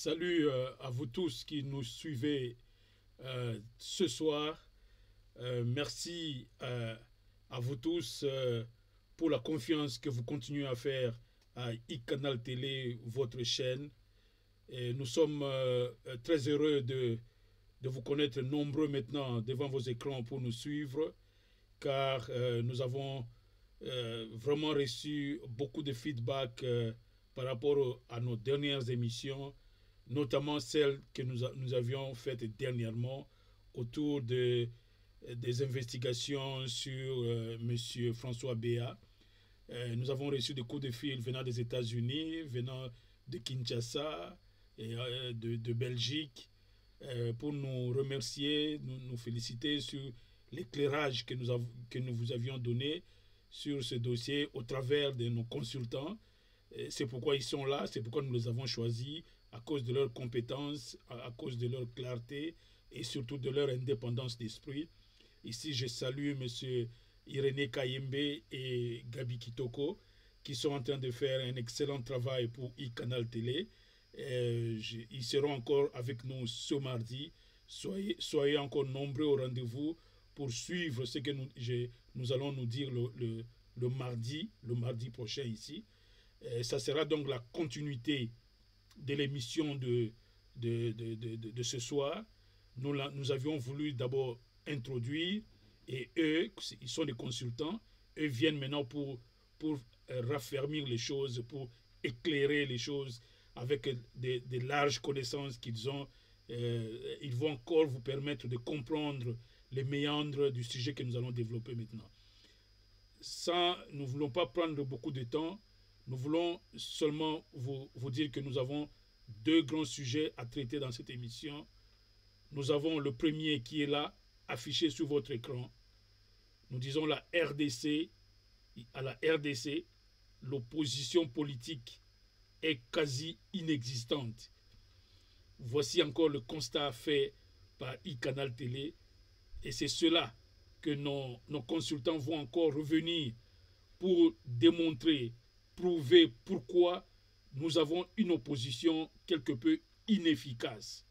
Salut à vous tous qui nous suivez ce soir. Merci à vous tous pour la confiance que vous continuez à faire à iCanal Télé, votre chaîne. Et nous sommes très heureux de vous connaître nombreux maintenant devant vos écrans pour nous suivre, car nous avons vraiment reçu beaucoup de feedback par rapport à nos dernières émissions, notamment celles que nous avions faites dernièrement autour des investigations sur M. François Béat. Nous avons reçu des coups de fil venant des États-Unis, venant de Kinshasa et de Belgique, pour nous remercier, nous féliciter sur l'éclairage que nous vous avions donné sur ce dossier au travers de nos consultants. C'est pourquoi ils sont là, c'est pourquoi nous les avons choisis, à cause de leurs compétences, à cause de leur clarté et surtout de leur indépendance d'esprit. Ici, je salue M. Irénée Kayembe et Gabi Kitoko, qui sont en train de faire un excellent travail pour iCanal Télé. Ils seront encore avec nous ce mardi. Soyez encore nombreux au rendez-vous pour suivre ce que nous allons nous dire le mardi prochain ici. Ça sera donc la continuité de l'émission de ce soir. Nous avions voulu d'abord introduire, et eux, ils sont des consultants, eux viennent maintenant pour raffermir les choses, pour éclairer les choses avec des larges connaissances qu'ils ont. Ils vont encore vous permettre de comprendre les méandres du sujet que nous allons développer maintenant. Nous ne voulons pas prendre beaucoup de temps. Nous voulons seulement vous dire que nous avons deux grands sujets à traiter dans cette émission. Nous avons le premier qui est là, affiché sur votre écran. Nous disons la RDC. À la RDC, l'opposition politique est quasi inexistante. Voici encore le constat fait par iCanal Télé. Et c'est cela que nos consultants vont encore revenir pour démontrer, prouver pourquoi nous avons une opposition quelque peu inefficace.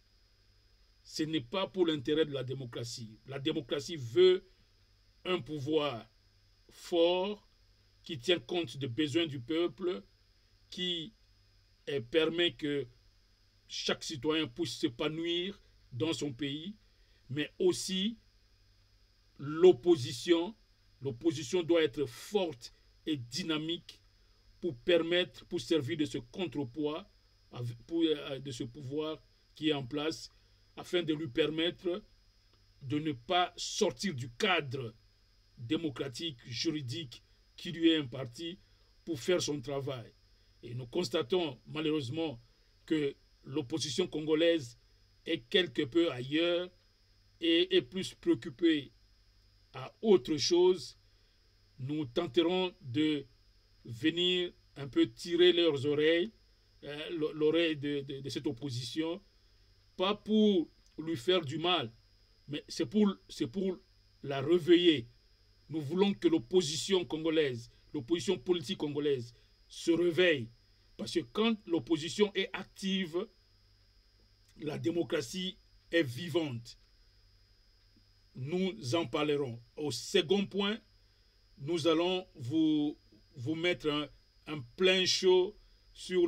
Ce n'est pas pour l'intérêt de la démocratie. La démocratie veut un pouvoir fort qui tient compte des besoins du peuple, qui permet que chaque citoyen puisse s'épanouir dans son pays, mais aussi l'opposition doit être forte et dynamique pour servir de ce contrepoids, de ce pouvoir qui est en place, afin de lui permettre de ne pas sortir du cadre démocratique, juridique qui lui est imparti pour faire son travail. Et nous constatons malheureusement que l'opposition congolaise est quelque peu ailleurs et est plus préoccupée à autre chose. Nous tenterons de venir un peu tirer leurs oreilles, l'oreille de cette opposition, pas pour lui faire du mal, mais c'est pour la réveiller. Nous voulons que l'opposition congolaise, l'opposition politique congolaise se réveille. Parce que quand l'opposition est active, la démocratie est vivante. Nous en parlerons. Au second point, nous allons vous mettre un plein chaud sur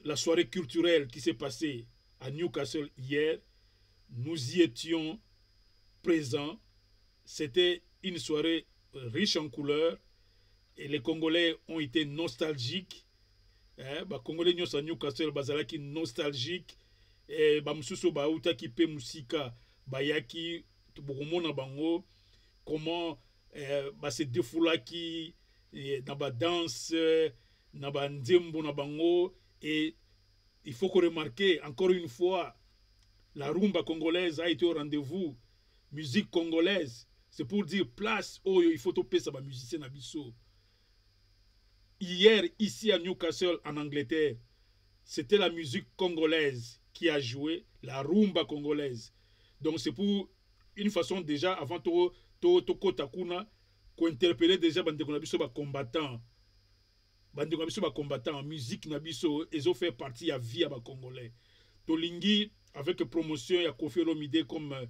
la soirée culturelle qui s'est passée à Newcastle hier. Nous y étions présents. C'était une soirée riche en couleurs et les Congolais ont été nostalgiques. Les Congolais nyonso à Newcastle bazalaki nostalgique. Bamususu bautaki pe musika bayaki bokomona bango comment se défoulaki na ba danse na ba nzembo na bango. Et il faut qu'on remarque encore une fois, la rumba congolaise a été au rendez-vous. Musique congolaise, c'est pour dire place où il faut topper ça, musicien Nabiso. Hier, ici à Newcastle, en Angleterre, c'était la musique congolaise qui a joué, la rumba congolaise. Donc c'est pour une façon déjà, avant to kotakuna, qu'on interpellait déjà les combattants. bandeko biso ba combattant en musique na biso ezo fait partie ya vie ya ba congolais tolingi avec promotion ya Koffi Olomide comme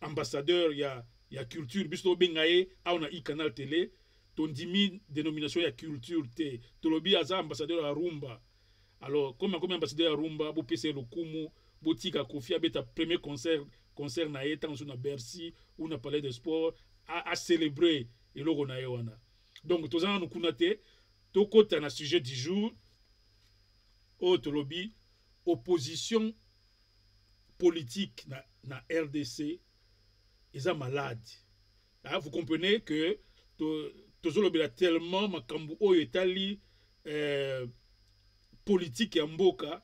ambassadeur ya culture biso bengaye aona i canal télé tondimi dénomination ya culture te tolobi aza ambassadeur ya rumba. Alors comme ambassadeur ya rumba bo pese lokumu botika Koffi abeta premier concert na ye tant na Bercy ou na Palais des Sports à célébrer eloko na ye wana. Donc tozana nous kunate to kota na sujet du jour o tolobi opposition politique na RDC ils malade. Là, vous comprenez que tozolobela tellement makambu oyo etali politique ya mboka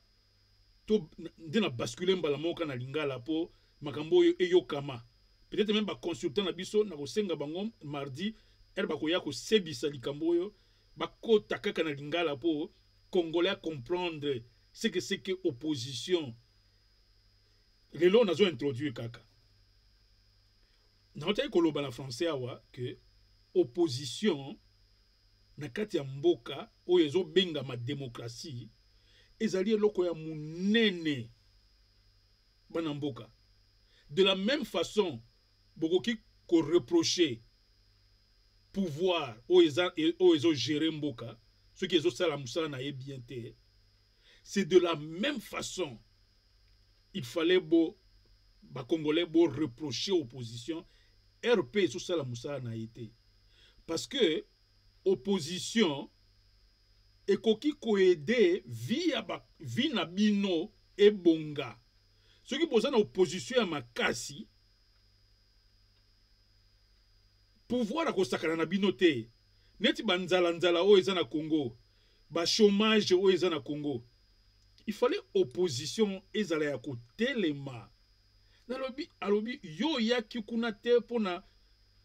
to ndina basculer mbala moka na lingala po makambu oyo eyokama. Peut-être même ba consultant na biso na kosenga bango mardi ba koya ko sebisa likambo oyo ba kota kaka na lingala po congolais comprendre ce que c'est que opposition. Lelo nazo introduire kaka. Naotaki koloba na français awa que opposition na kati ya mboka oyo ezo benga ma démocratie ezali eloko ya munene bana mboka. De la même façon bokoki ko reprocher pouvoir oyo ezo gérer mboka ceux qui ezo sala musala na ye bien te. C'est de la même façon il fallait ba congolais reprocher opposition RP sous ça la moussa na été parce que opposition et koki ko aider via na bino et bonga ceux qui posent na opposition à makasi pouvoir ko sakana na bino te neti banzala o eza na Congo ba chômage o eza na Congo il fallait opposition ezala ya ko telema. Alobi yo yaki kuna te pona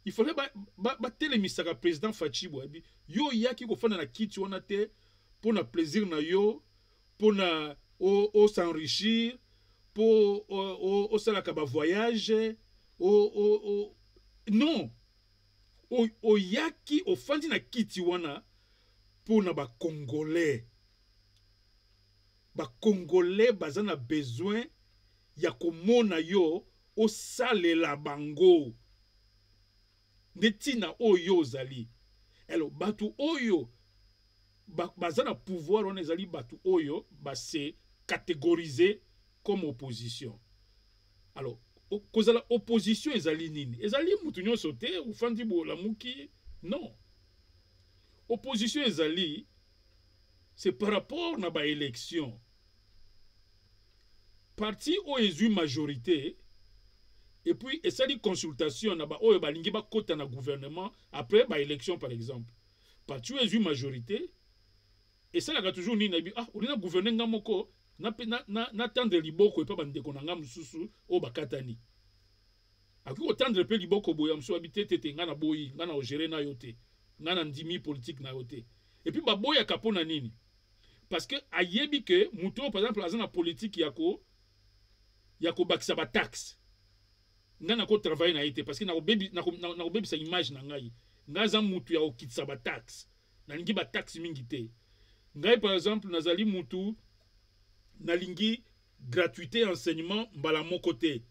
il fallait ba telemisaka président Fachi Boabi yo yaki ko fana na kiti wana te pona plaisir na yo pona o s'enrichir po o salaka ba voyage non o yaki o fandi na kiti wana pona ba congolais bazana besoin ya komona yo o salela bango netina oyo zali elo batu oyo bazana pouvoir on ezali batu oyo ba se catégoriser comme opposition. Alors kozala opposition ezali nini ezali mutu nyonso te ufandi bola muki non opposition ezali c'est par rapport na ba élection parti o ezu majorité et puis esali consultation na ba oyo balingi ba kota na gouvernement après ba élection par exemple parti o ezu majorité et ça la toujours ni na bi olina gouverner ngamoko na tendre liboko et pas bandeko na ngam susu o bakatani akiko tendre pe liboko boya mso habité tete ngana boyi ngana o gérer na yote ngana ndimi politique na yote et puis ba boya kapona nini parce que ayebi que muto par exemple azana politique yako bakisa ba taxe ngana ko travailler na été parce que na obebi sa image na ngai ngaza mutu ya okitsa ba taxe na lingi ba taxe mingi te ngai par exemple nazali mutu na lingi gratuité enseignement mbala mon côté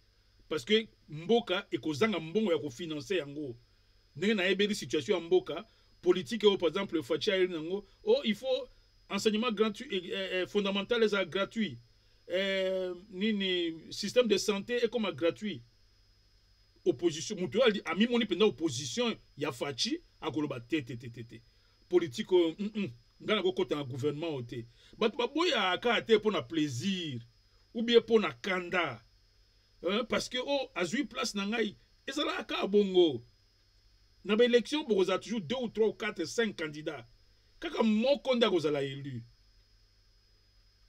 parce que mboka ekozanga mbongo ya ko financer yango ndenge na yebeli situation ya mboka politique par exemple facha yango il faut enseignement gratuit fondamental est gratuit nini système de santé est comme gratuit opposition mutu ami moni penda opposition ya fachi akoloba tete politique ngana ko kota na gouvernement ote batu baboya aka te pour na plaisir ou bien pour na kanda parce que azui place na ngai ezala aka bongo na ba élection boza toujours 2 ou 3 ou 4 5 candidats kaka moko nda kozala élu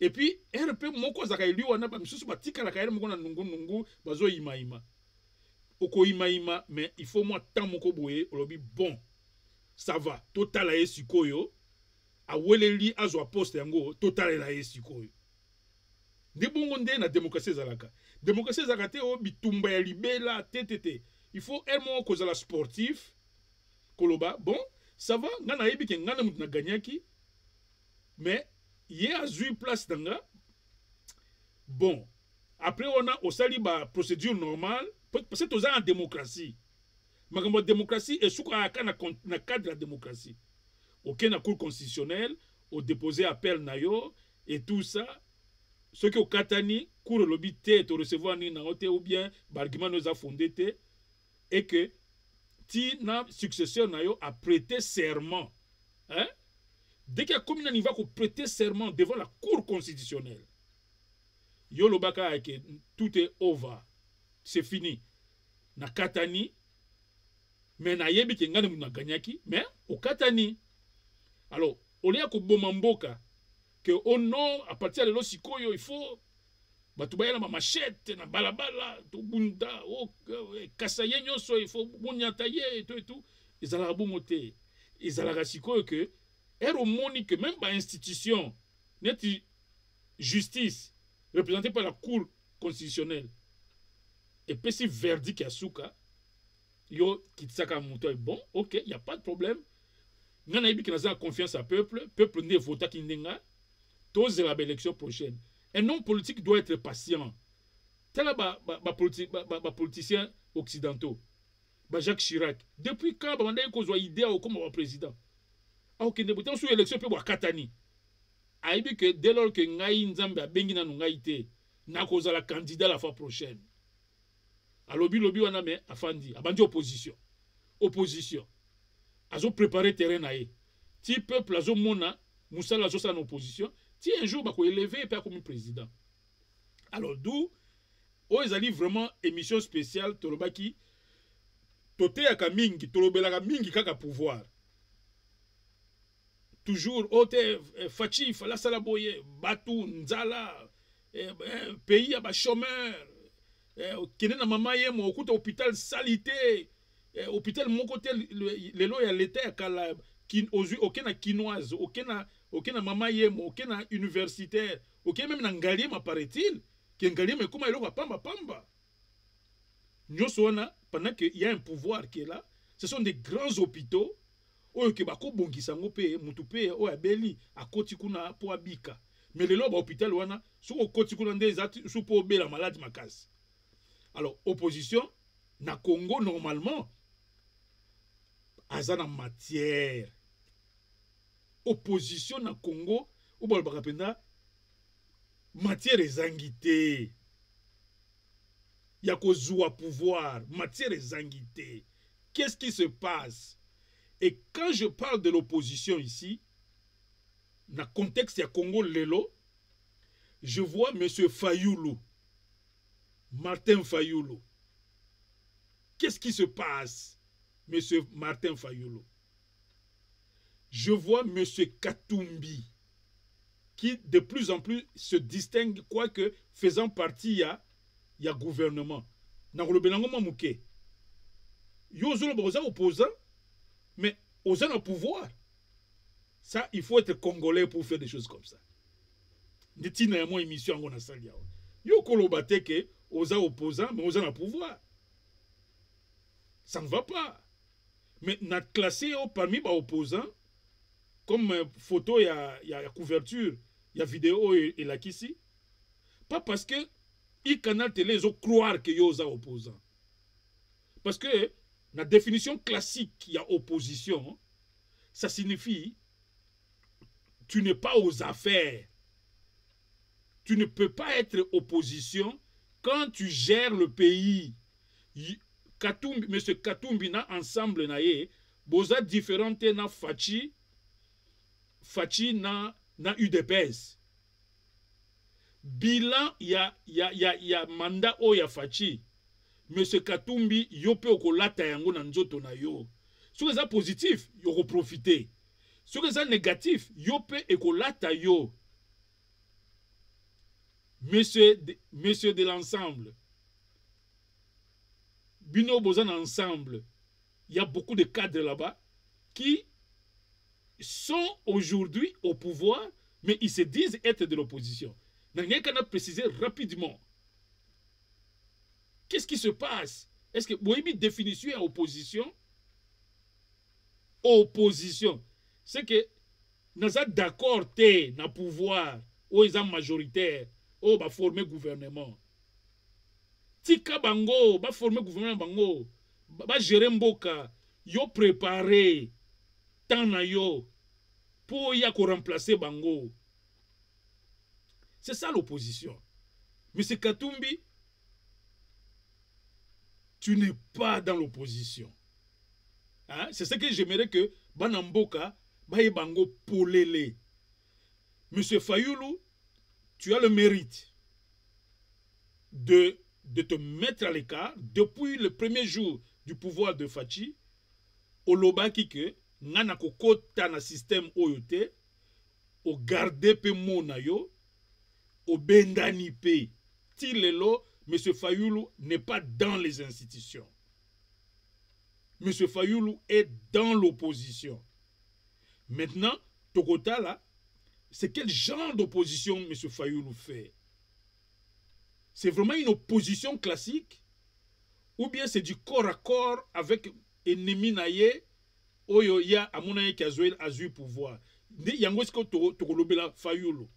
et puis RP moko zaka élu wana ba misusu batika la kaere moko na nungu bazo ima oko ima mais il faut moi tant moko boye olobi bon ça va total a esikoyo aweleli azwa poste yango total la esikoyo ndi bongo nde na démocratie zalaka te o bitumba ya libela tete il faut elmo kozala sportif koloba bon ça va, ngana yebi ke ngana mutu na gagnaki, mais il a eu place dans là. Bon, après on a aussi la procédure normale, parce que tu as en démocratie. Mais la démocratie est sous le cadre de la démocratie. Aucun cour constitutionnelle, au déposé appel nayo, et tout ça. Ceux qui ont katani, cour lobby te recevoir ni na ou bien, l'argument nous a fondé te, et que ti na successeur nayo a prêté serment. Hein? Dès qu'il y a comme un niveau qui prêter serment devant la cour constitutionnelle, yo lobaka que tout est over, c'est fini. Na katani, mais na yebi ki ngana muna ganyaki, mais au katani. Alors, au lieu que bomamboka, que au nom, à partir de l'osikoyo, il faut batubaya na machette, na balabala, to bunda, kasaye nyoso, il faut bunyataye, et tout. Ils allaient à bongote. Ils allaient à sikoyo que, au moni que même par institution, net justice, représentée par la Cour constitutionnelle, et puis si verdict à souka, yo kitsaka moto est bon, ok, il n'y a pas de problème. Nous avons confiance à peuple ne vota qui n'enga, tous la élection prochaine. Un homme politique doit être patient. Tel est politicien occidentaux. Jacques Chirac. Depuis quand on a eu idée comme président? Ok, ne peut sur l'élection peut voir Katani. Aïbi que dès lors que Ngaï Nzambe a bengi na Ngaïté, n'a cause la candidat la fois prochaine. A lobby wana me afandi, abandi opposition. Opposition. Azo préparé terrain naé. Ti peuple azo mona, Moussa azo sa en opposition, ti un jour bako élevé et comme président. Alors d'où ils allaient vraiment émission spéciale tolobaki tote yaka mingi, tolobelaka mingi kaka pouvoir. Toujours ote fachi fala sala boye batu nzala pays aba chômeur kene na mama ye mo okuta hôpital salité hôpital mon côté le lo ya l'état kala kin ozu okena kinoise okena mama ye mo okena universitaire okena même na ngalier ma paraît-il que ngalier mais comment il pamba pamba nyoso wana pendant que il y a un pouvoir qui est là, ce sont des grands hôpitaux oyo ke bako bongisa ngo pe mutu pe o abeli akoti kuna po abika mais le loba hôpital wana so okoti kuna nde ezati so po bela malade makasi. Alors opposition na Congo normalement azana matière opposition na Congo ou bol bakapenda matière ezangité ya kozwa pouvoir matière ezangité. Qu'est-ce qui se passe? Et quand je parle de l'opposition ici, dans le contexte de Congo Lelo, je vois M. Fayoulou, Martin Fayoulou. Qu'est-ce qui se passe, M. Martin Fayoulou? Je vois M. Katumbi, qui de plus en plus se distingue, quoique faisant partie, il y a gouvernement. Dans le Benango Mouké, Yozolo Boza opposant, mais aux gens au pouvoir, ça, il faut être congolais pour faire des choses comme ça. N'est-il pas une émission en Salia? Yo kolobate que aux gens opposants, mais aux gens au pouvoir. Ça ne va pas. Mais notre classé parmi les opposants, comme photo, il y a couverture, il y a vidéo et la ici. Pas parce que le canal télé, ils ont croire que yo sont opposants. Parce que la définition classique qu'il y a opposition, ça signifie tu n'es pas aux affaires. Tu ne peux pas être opposition quand tu gères le pays. Katumbi, M. Katumbi na ensemble na ye, boza différente na Fachi na UDPS. Bilan ya mandat o ya Fachi. Monsieur Katumbi, yo pe okolata yango na nzoto na yo. Si vous êtes positif, yo ko profiter. Si vous êtes négatif, yo pe ekolata yo. Monsieur de l'ensemble. Bino Bozan ensemble. Il y a beaucoup de cadres là-bas qui sont aujourd'hui au pouvoir, mais ils se disent être de l'opposition. N'a qu'à préciser rapidement. Qu'est-ce qui se passe? Est-ce que vous avez une définition à opposition? opposition. C'est que nous sommes d'accord na pouvoir, ou ils sont majoritaire, ou ba former gouvernement. Tika bango, ba former gouvernement bango, ba gérer mboka, yo préparé, tant na yo, pour y a ko remplacer bango. C'est ça l'opposition. Monsieur Katumbi, tu n'es pas dans l'opposition. Hein? C'est ce que j'aimerais que Banamboka, Baye Bango Polele. Monsieur Fayoulou, tu as le mérite de te mettre à l'écart depuis le premier jour du pouvoir de Fachi. Olobaki ke, ngana kokota na système oyote, o garde pe mona yo, o bendani pe. Tilelo, Monsieur Fayoulou n'est pas dans les institutions. Monsieur Fayoulou est dans l'opposition. Maintenant, Tokota là, c'est quel genre d'opposition Monsieur Fayoulou fait? C'est vraiment une opposition classique? Ou bien c'est du corps à corps avec ennemi naye, oyo ya amonaye qui a joué pouvoir? Yango esko tokolobela Fayoulou.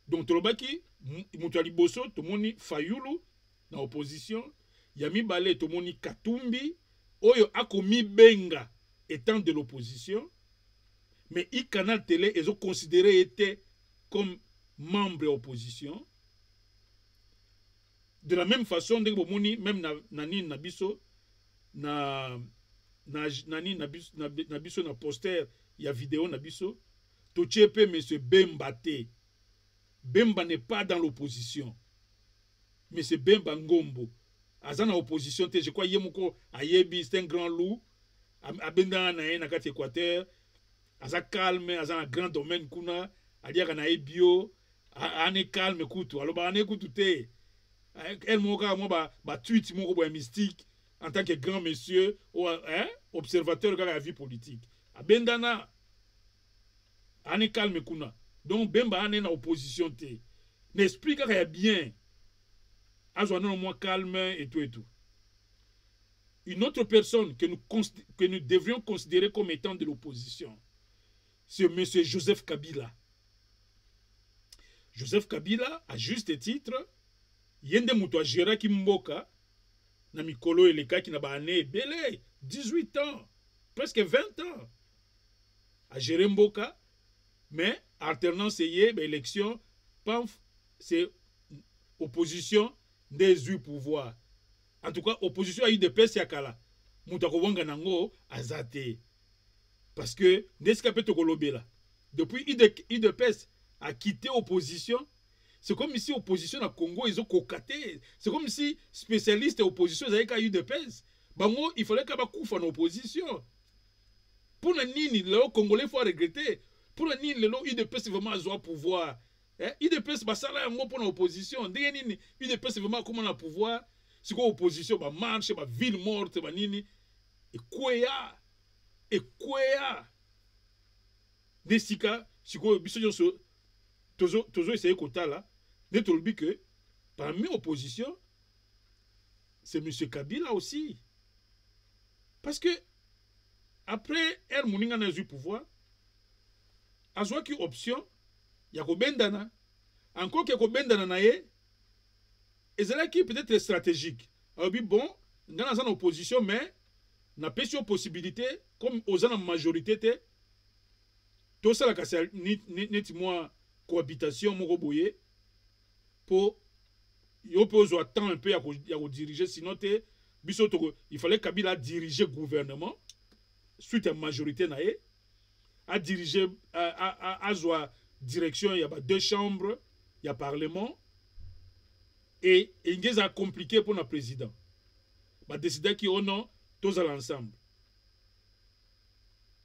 Donc tolobaki, Moutali Bosso, tomoni Fayoulou, na opposition, Yami Balé, tomoni Katumbi, oyo akomi benga étant de l'opposition, mais i Canal Télé, ils ont considéré était comme membre de l'opposition. De la même façon, même Nani Nabiso, Nani Nabiso na poster, il y a vidéo Nabiso, Tochepe M. Bemba Te. Bemba n'est pas dans l'opposition. Mais c'est Bemba Ngombo. Azan en opposition, je crois Yemoko Ayebi, c'est un grand loup. Abenda na na kat Équateur. Aza calme, aza un grand domaine kuna. Adia na bio. Ane calme kutu. Alors ba ane kutu te. Elle moka moi ba tweet moko bo mystique en tant que grand monsieur ou observateur de la vie politique. Abenda na ane calme kuna. Donc Bemba ane na opposition te. N'explique rien bien. Azoana moins calme et tout et tout. Une autre personne que nous devrions considérer comme étant de l'opposition, c'est M. Joseph Kabila. Joseph Kabila, à juste titre, yende muto géré Kimboka, na mikolo eleka qui n'a pas né belé, 18 ans, presque 20 ans, à gérer Mboka, mais alternance élection, c'est opposition des pouvoirs. En tout cas, opposition à UDPS yakala. Moutako wanga nango azate. Parce que nescapé tokolobela. Depuis UDPS a quitté opposition, c'est comme si opposition à Congo ils ont cocaté. C'est comme si spécialistes et opposition avec UDPS. Bango, il fallait qu'il y ait en opposition. Pour le nini, le Congolais faut regretter. Pour le nini, le UDPS vraiment à pouvoir. UDPS basala yango pour l'opposition. Ndenge nini UDPS vraiment comment na pouvoir. Si quoi opposition ba marche ba ville morte ba nini et quoi desika si quoi biso nyonso tozo essayer kota là ne tolbi que parmi opposition c'est monsieur Kabila aussi parce que après El Moninga n'a eu pouvoir azwa ki option ya ko bendana encore que ko bendana na ye ezalaki peut-être stratégique. Alors bon, nous sommes en opposition, mais nous avons une possibilité, comme aux en majorité, tout ça, c'est une cohabitation, pour attendre un peu à diriger, sinon il fallait que Kabila diriger le gouvernement, suite à la majorité, à diriger, à direction, il y a 2 chambres, il y a parlement. Et il est compliqué pour le président. Il a décidé qu'il y a tous ensemble.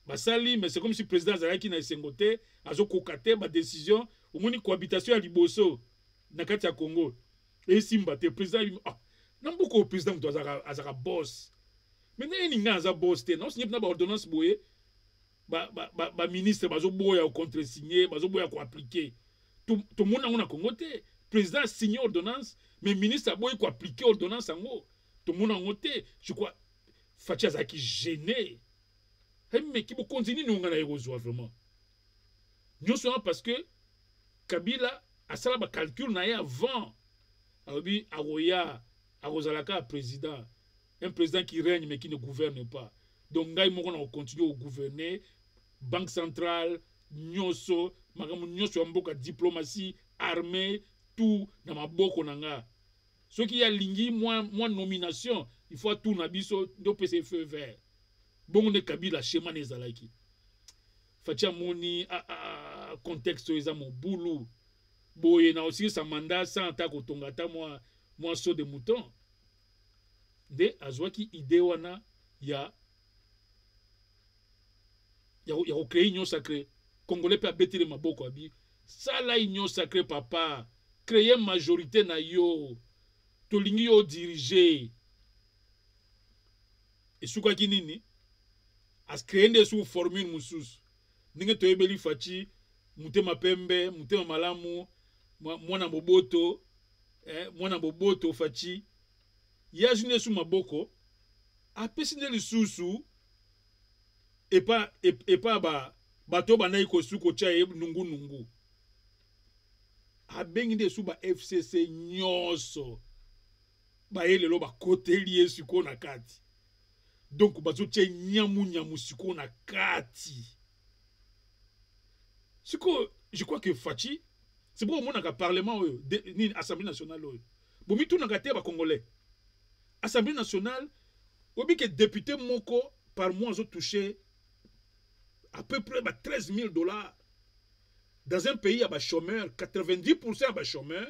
Mais c'est comme si le président Zalaki n'a pas a cocaté ma décision au moins une cohabitation à Liboso dans le Congo. Et si le président il non beaucoup le président doit avoir boss. Mais il n'y a pas boss. Non, si il n'y a pas d'ordonnance, le ministre va contre-signer, va appliquer. Tout le monde a Congo. Le président a signé l'ordonnance, mais le ministre a appliqué l'ordonnance en haut. Tout le monde a noté. Je crois, Fatia Zaki gêné. Mais qui vous continue nous ngana yozwa vraiment. Nous sommes parce que Kabila a ça ba calcul na avant. Abi aroya arozalaka président, un président qui règne mais qui ne gouverne pas. Donc ngai moko na continuer à gouverner, banque centrale, nyoso, magamu nyoso mboka diplomatie, armée, tout na maboko nanga. Ce qui a lingi moi nomination, il faut tout na biso do pese feu vert. Bon ne Kabila schéma nezalaki. Fatia moni contexte eza mon boulot. Boye na aussi sa mandat sans attaque au tongata moi saut de mouton. De azwaki idée wana ya créer union sacrée. Congolais peut abetir maboko abi. Ça la union sacrée papa. Créer majorité na yo. Tolingi yo diriger. Et souka kinini as créer des sous formule musus. Ninge to ebeli fachi mutema pembe, mutema malamu, mwana boboto, mwana boboto fachi. Ya jine sous maboko. Apesi ne lisusu et pas bato banayi ko suko cha nungu. Abengi de sous ba FCC nyoso. Ba elelo ba kotelier suko na kati. Donc bazo che nyamu suko na kati. Suko je crois que Fachi c'est pour mon parlement ni Assemblée nationale. Bon mi tout na kate ba congolais. Assemblée nationale obi que député moko par mois ont touché à peu près $13 000. Dans un pays à chômeur, 90% à chômeur,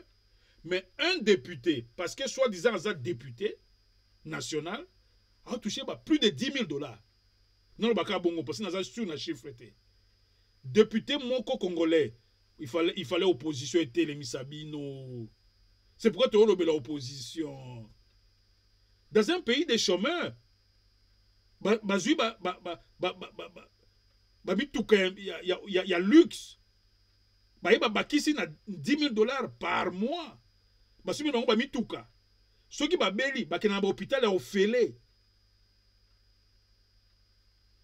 mais un député, parce que soi-disant un député national, a touché plus de $10 000. Non, parce que sur un chiffre. Député moko congolais, il fallait opposition et les Misabino. C'est pourquoi tu as l'opposition. Dans un pays de chômeurs, il y a luxe. Il y a $10 000 par mois. Ceux qui sont beli, ils sont à l'hôpital et au fêlé.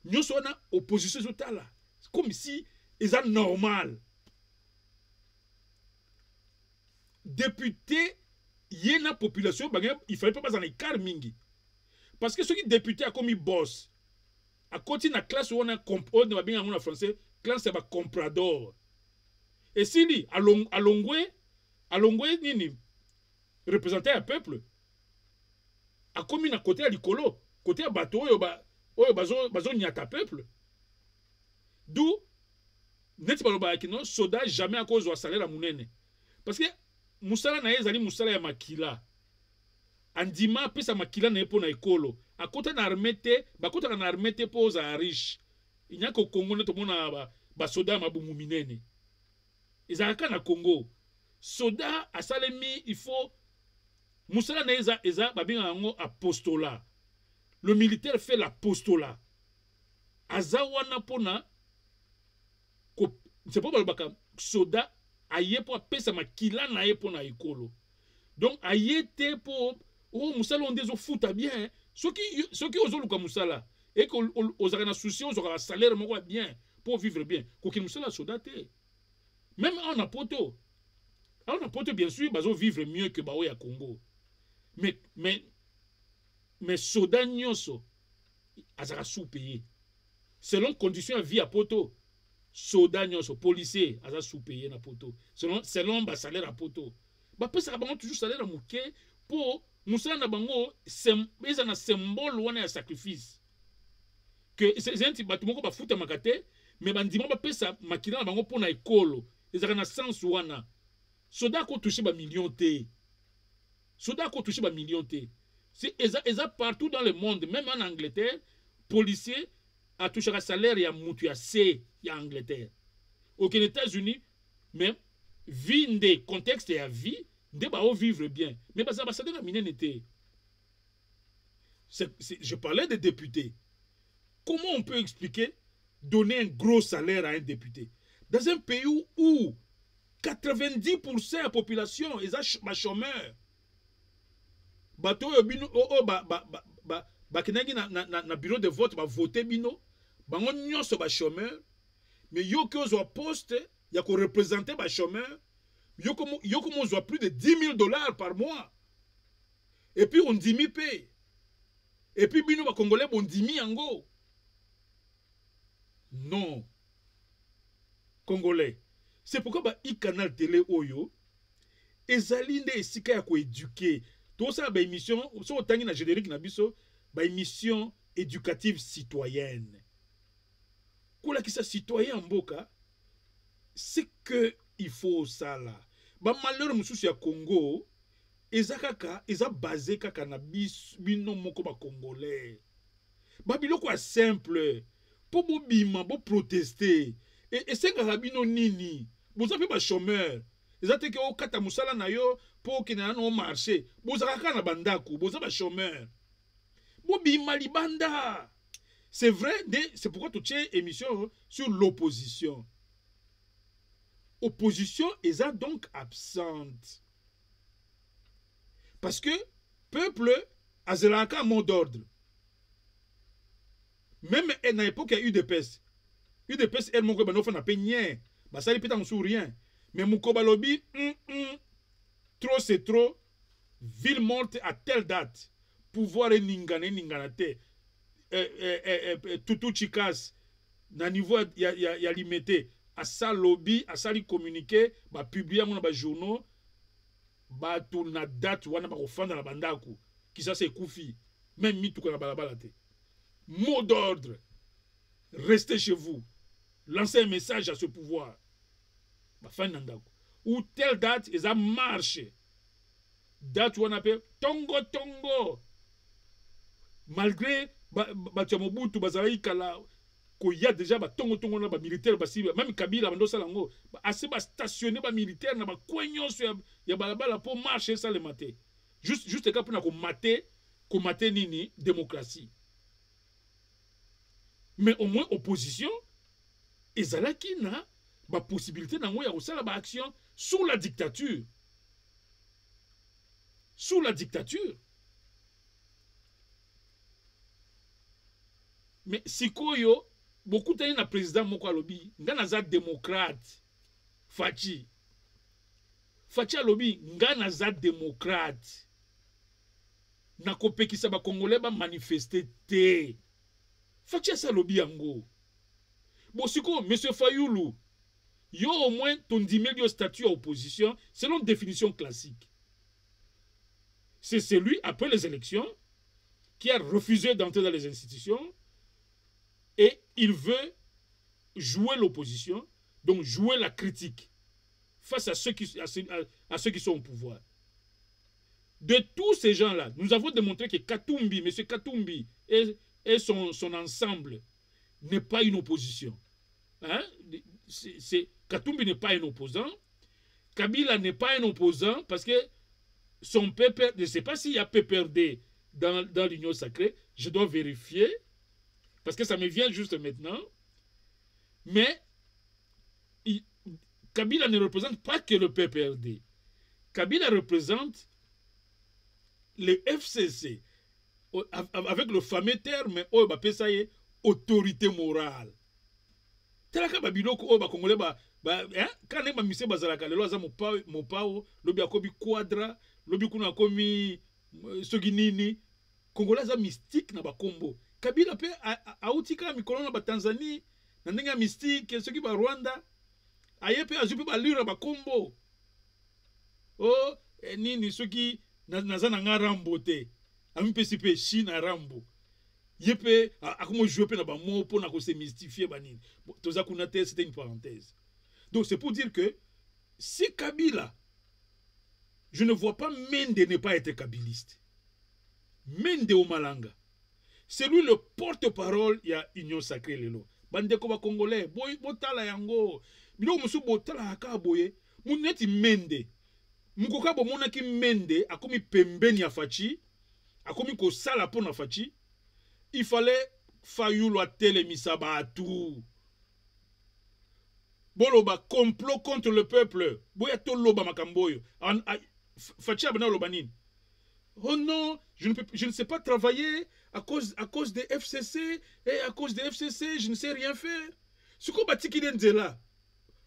Nous sommes en opposition. C'est comme si c'est normal. Député, il y a une population, il ne fallait pas en écart mingi. Parce que ceux qui députés a commis boss, à côté de la classe où on a compris, en français, classe c'est comprador. Et si lui, à Longwe, nini, représenté un peuple, a commis à côté à l'icolo, côté à bateau, bazo nyata peuple. D'où, net pas le soda jamais à cause de salaire à mounene. Parce que, Moussala na ezali Moussala ya makila. Andima pesa makila na epo na ekolo. A côté na armete, ba côté na armete po za riche. Inya ko Congo ne to mona ba soda mabumu minene. Ezalaka na Congo. Soda asalemi il faut Moussala na eza babinga ngo apostolat. Le militaire fait l'apostolat. Azawana pona c'est pas balbaka soda aye po pesa makila na ye po na ekolo. Donc aye te po Moussala on dezo futa bien. Ceux qui osent le Moussala et que osera na souci osera salaire moko bien pour vivre bien. Ko ki Moussala soda te. Même en apoto. En apoto bien sûr bazo vivre mieux que baoya ya Congo. Mais soda nyoso azara sous-payé. Selon conditions de vie à poto. Soda nyoso policier azara sous-payé na poto. Selon ba salaire à poto. Ba pesa bango toujours salaire à muke pour Moussala na bango c'est un symbole wana ya sacrifice. Que c'est un batu moko ba futa makate mais bandima ba pesa makina na bango pona ekolo. Ezaka na sens wana. Soda ko toucher ba million te. Soda ko toucher ba million te. C'est eza partout dans le monde, même en Angleterre, policier a touché un salaire ya mutu ya C ya Angleterre. Aux États-Unis, même vinde contexte ya vie, de ba vivre bien. Mais parce que ça de la mine n'était. Je parlais des députés. Comment on peut expliquer donner un gros salaire à un député dans un pays où 90% de la population est chômeur? Bato bino kinagi na bureau de vote ba voter bino bango nyonso ba chômeur mais yo ki ozwa poste ya ko représenter ba chômeur yo comme on voit plus de 10 000 dollars par mois et puis on dimi paye et puis bino ba congolais bon dimi yango non congolais c'est pourquoi ba i canal télé oyo ezali nde esika ya ko éduquer tout ça ba émission so otangi na générique na biso ba émission éducative citoyenne kola ki sa citoyen mboka c'est que il faut ça là ba malheur mususu ya Congo eza basé kaka na bino moko ba congolais ba biloko ya simple po bo bima bo protester et senga bino nini boza pe ba chômeur eza te ke o kata musala na yo po ke na no marché boza kaka na bandako boza ba chômeur bo bima libanda. C'est vrai, c'est pourquoi tu tiens émission sur l'opposition. Opposition est donc absente. Parce que peuple a un mot d'ordre. Même à l'époque, il y a eu des pestes. UDPS, elle m'a dit n'a pas rien. Ça ne peut rien. Mais Moukoba lobby, trop c'est trop. Ville morte à telle date. Pouvoir et ninganate. Tutu chikas na niveau ya limité à ça lobby à ça li communiquer ba publier mon ba journaux ba tout na date wana ba ofanda na bandako qui ça c'est koufi même mi tout na balabala te mot d'ordre restez chez vous lancez un message à ce pouvoir ba fin ndako ou telle date ils a marché date wana pe tongo malgré batia Mobutu bazali kala ko ya déjà ba tongo na ba militaire basi même Kabila bando salango assez ba stationner ba militaire na ba kwenyonso ya balabala pour marcher ça le matin juste ka pour ko mater nini démocratie mais au moins opposition ezalaki na ba possibilité nango ya kosala ba action sous la dictature mais sikoyo beaucoup tani na président moko alobi nga naza démocrate Fachi alobi nga naza démocrate na kopekisa ba congolais ba manifester te Fachi asa alobi yango bon siko monsieur Fayulu yo au moins ton dimeli au statut à opposition selon définition classique c'est celui après les élections qui a refusé d'entrer dans les institutions. Et il veut jouer l'opposition, donc jouer la critique face à ceux qui sont au pouvoir. De tous ces gens-là, nous avons démontré que Katumbi, M. Katumbi et son ensemble n'est pas une opposition. Hein? Katumbi n'est pas un opposant. Kabila n'est pas un opposant parce que son PPRD, je ne sais pas s'il y a PPRD dans l'Union sacrée, je dois vérifier. Parce que ça me vient juste maintenant. Mais Kabila ne représente pas que le PPRD. Kabila représente le FCC. Avec le fameux terme, autorité morale. Telaka babiloko ba congolais quand même mise bazalaka lelo aza mopao lobi akobi quadra lobi kuna akomi soginini congolais aza mystique na bakombo. Kabila pe autika mikolo na ba Tanzanie na ndenge mystique soki ba Rwanda aye pe azupi ba lira ba kombo oh nini soki naza na ngarambo te ami pe sipe Chine rambo yepe akomo jouer pe na ba mo pour na ko se mystifier ba nini toza kuna te c'était une parenthèse. Donc c'est pour dire que si Kabila, je ne vois pas Mende ne pas être kabiliste. Mende Omalanga, c'est lui le porte-parole, il y a Union Sacrée Lelo. Bandeko ba Congolais, boy botala yango. Bilo musu botala akaboye, muneti Mende. Mukoka bo monaki Mende akomi pembeni ya Fachi, akomi ko sala pona Fachi. Il fallait Fayulu atele misaba tout. Boloba complot contre le peuple. Boya to loba makamboyo. Fachi abana loba nini. Oh non, je ne sais pas travailler à cause des FCC, et à cause des FCC, je ne sais rien faire. Ce qu'on bâtit qui est là,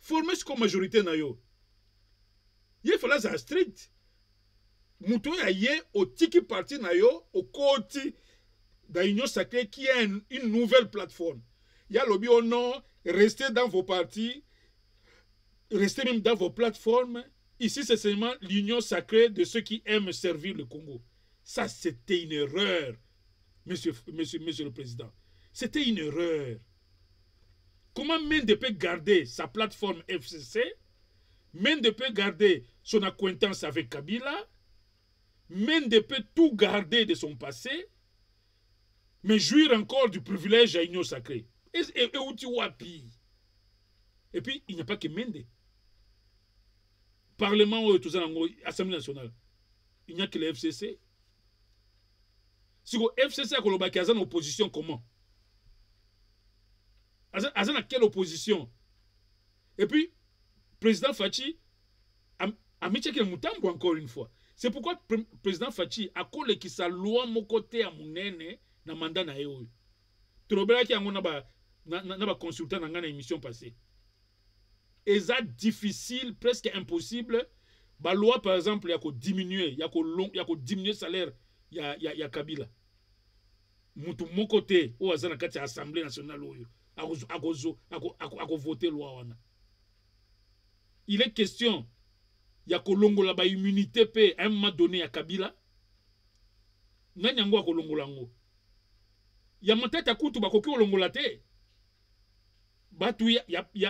former ce qu'on majorité na yo. Il faut là ça strict. Mouton ya yé au tiki parti na yo, au côté de l'Union Sacrée qui est une nouvelle plateforme. Il y a lobby au non, restez dans vos partis, restez même dans vos plateformes. Ici, c'est seulement l'Union Sacrée de ceux qui aiment servir le Congo. Ça, c'était une erreur, monsieur le Président. C'était une erreur. Comment Mende peut garder sa plateforme FCC? Mende peut garder son acquaintance avec Kabila? Mende peut tout garder de son passé, mais jouir encore du privilège à l'Union Sacrée. Et où tu vois pire? Et puis, il n'y a pas que Mende. Parlement, Assemblée nationale, il n'y a que le FCC. Si le FCC a une opposition, comment? Azan a quelle opposition? Et puis, président Fachi a mis qu'il Moutambo encore une fois. C'est pourquoi président Fachi a collé qui sa loi mon côté à Mounene na mandat na eo. Trobela qui a na ba consultant dans une émission passée. Et ça difficile, presque impossible. La loi, par exemple, il y a diminuer, il y a diminuer le salaire, il y a Kabila. Moutou mon côté, au hasard, dans l'Assemblée nationale, à voter loi. Il est question, il y a Kolongola ba immunité à un moment donné à Kabila. Nanyango a Kolongolango. Il y a monté à Koutou, Bakoki Kolongola te. Batu il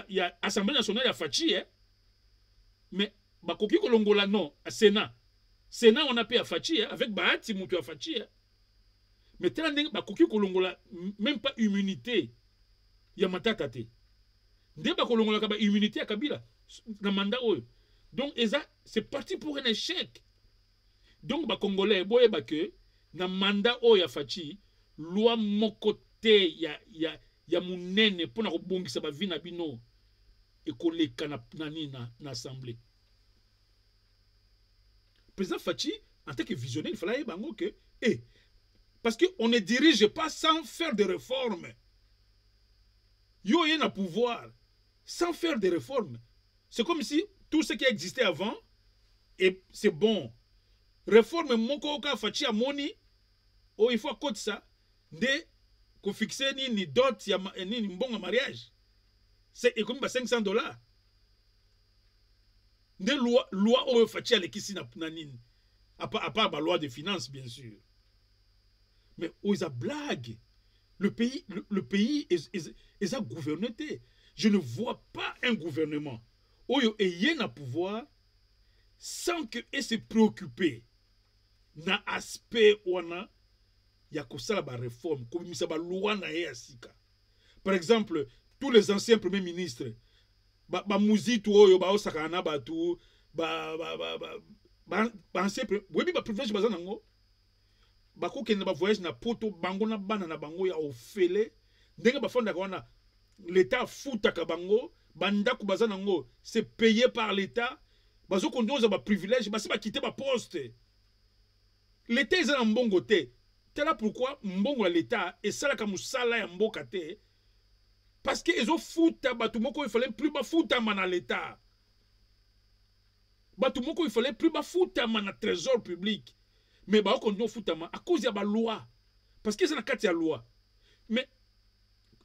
y a Assemblée nationale à Fachi, hein? Mais Bakoki Kolongola non, à Sénat. Sénat on a payé à Fachi, hein? Avec Bahati Moutou à Fachi. Hein? Mais tel Bakoki Kolongola, même pas immunité, il y a matata te. Dès Bakolongola Kaba immunité à Kabila, dans le mandat. Donc c'est parti pour un échec. Donc les Congolais, boye que dans le mandat à Fachi, loi mon côté, il y a mon nene pour na bongisa ba vie na bino et koleka na l'assemblée. Président Fachi en tant que visionnaire il fallait bango que parce que on ne dirige pas sans faire des réformes. Yo y a pouvoir sans faire des réformes. C'est comme si tout ce qui existait avant et c'est bon. Réforme mon koka Fachi a moni il faut côté ça de qu'on fixe ni dot ni bon mariage. C'est comme $500. Des loi au Fachi Alekisi na nini. À part la loi de finances, bien sûr. Mais ils a blague. Le pays est gouverné. Je ne vois pas un gouvernement où il y a un pouvoir sans que se préoccuper na aspect wana ya kosala ba réforme comme misa ba loi na asika. Par exemple, tous les anciens premiers ministres ba muzitu oyo ba osaka na batu ba ancien webi ba privilège bazana ngo ba ko kende ba voyage na poto bango na bana na bango ya ofele ndenge ba fonda wana l'état futaka bango bandako bazana ngo c'est payé par l'état bazo kondoza ba privilège ba se ba quitter ba poste. L'état est en bon côté. C'est là pourquoi mbongo l'état et ça la kamusala ya mboka te parce que ils ont fouta batumoko il fallait plus ba fouta mana l'état. Batumoko il fallait plus ba fouta mana trésor public. Mais ba kondio fouta à cause ya ba loi. Parce que c'est la carte ya loi. Mais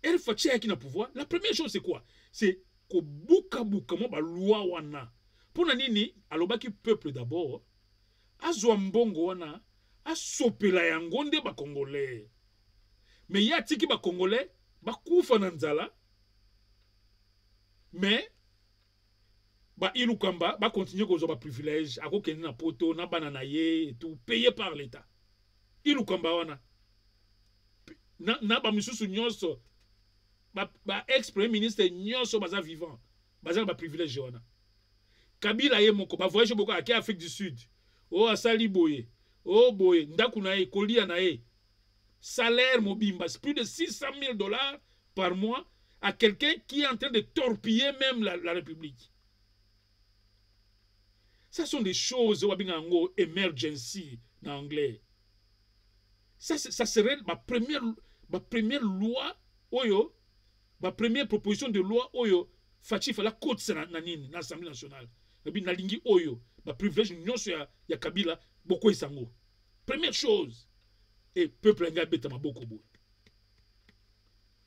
elle fait qui na pouvoir. La première chose c'est quoi? C'est ko buka mo ba loi wana. Pour nini alobaki peuple d'abord azwa mbongo wana asopela yango nde ba congolais. Mais ya tiki ba congolais ba kufa na nzala. Mais ba ilukamba ba continuer ko zo ba privilège ako kende na poto na banana ye et tout payé par l'état. Ilukamba wana na ba misusu nyonso ba ex premier ministre nyonso baza vivant baza ba privilège wana. Kabila ye moko ba voyage beaucoup à Afrique du Sud. Asali boye. Boye ndaku na ye kolia na ye. Salaire mobimba, c'est plus de $600,000 par mois à quelqu'un qui est en train de torpiller même la République. Ça sont des choses emergency en anglais. Ça serait ma première loi, oyo, ma première proposition de loi, oyo, Fachi fala côte na nini, na l'Assemblée nationale. Na lingi oyo, ma privilège nyonso ya Kabila, boko isango. Première chose, et peuple nga beta maboko boy.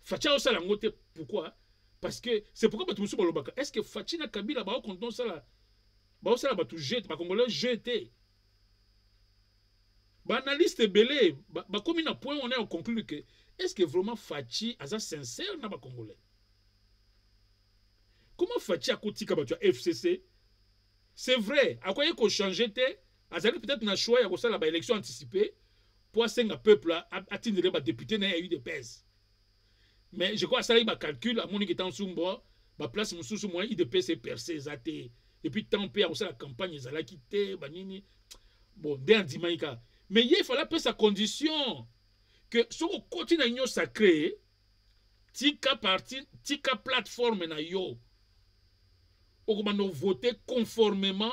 Fachi a osala ngote, pourquoi? Parce que c'est pourquoi batu musu balobaka. Est-ce que Fachi na Kabila ba konton sala batu jete, ba congolais jeté. Ba analyste belé, ba komi na point on est en conclure que est-ce que vraiment Fachi a sincère na ba congolais? Comment Fachi a kotika batu FCC? C'est vrai, à quoi il faut changer té, azali peut-être na choix ya ko sala ba élection anticipée pour asenga peuple atindre ba député na eu de pèse. Mais je crois que ça il va calcul à mon étant sumbo, ba place mususu moi IDPS est percé zaté. Et puis tant pé à la campagne ezala quitté banini. Bon, d'un dimaïka. Mais il fallait pas sa condition que si on continue à union sacrée, tika parti, tika plateforme na yo, on va voter conformément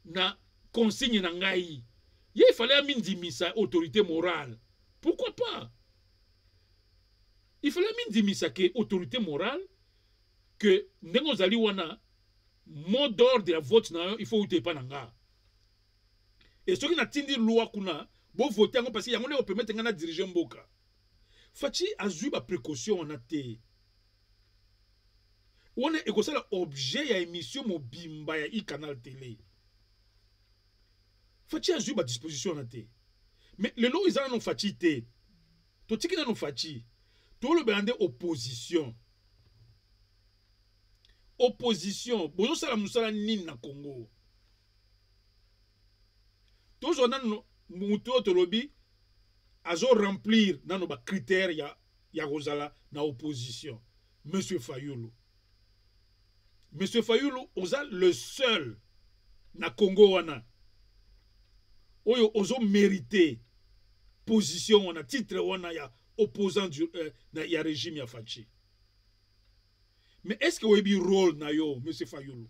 na consigne na ngai. Il fallait mindimisa autorité morale. Pourquoi pas? Il fallait mindimisa que autorité morale que ndengo zali wana mot d'ordre de la vote na yo, il faut uté pas nanga. Et ceux qui n'a tindi loi kuna, bon voter parce qu'il y a on permettre ngana diriger mboka. Fachi azu ba précaution on a té. On est ekosala objet ya émission mobimba ya i canal télé. Fachi azu ba disposition on a té. Mais le lot ils en ont fachi té. To tiki na no fachi. To le bande opposition. Opposition, bozo sala musala nini na Congo. Toujours dans muto tolobi azo remplir dans nos critères ya rozala na opposition. Monsieur Fayulu oza le seul na Congo wana oyo ozo mérité position wana titre wana ya opposant du ya régime ya Fachi. Mais est-ce que oyebi rôle na yo monsieur Fayulu?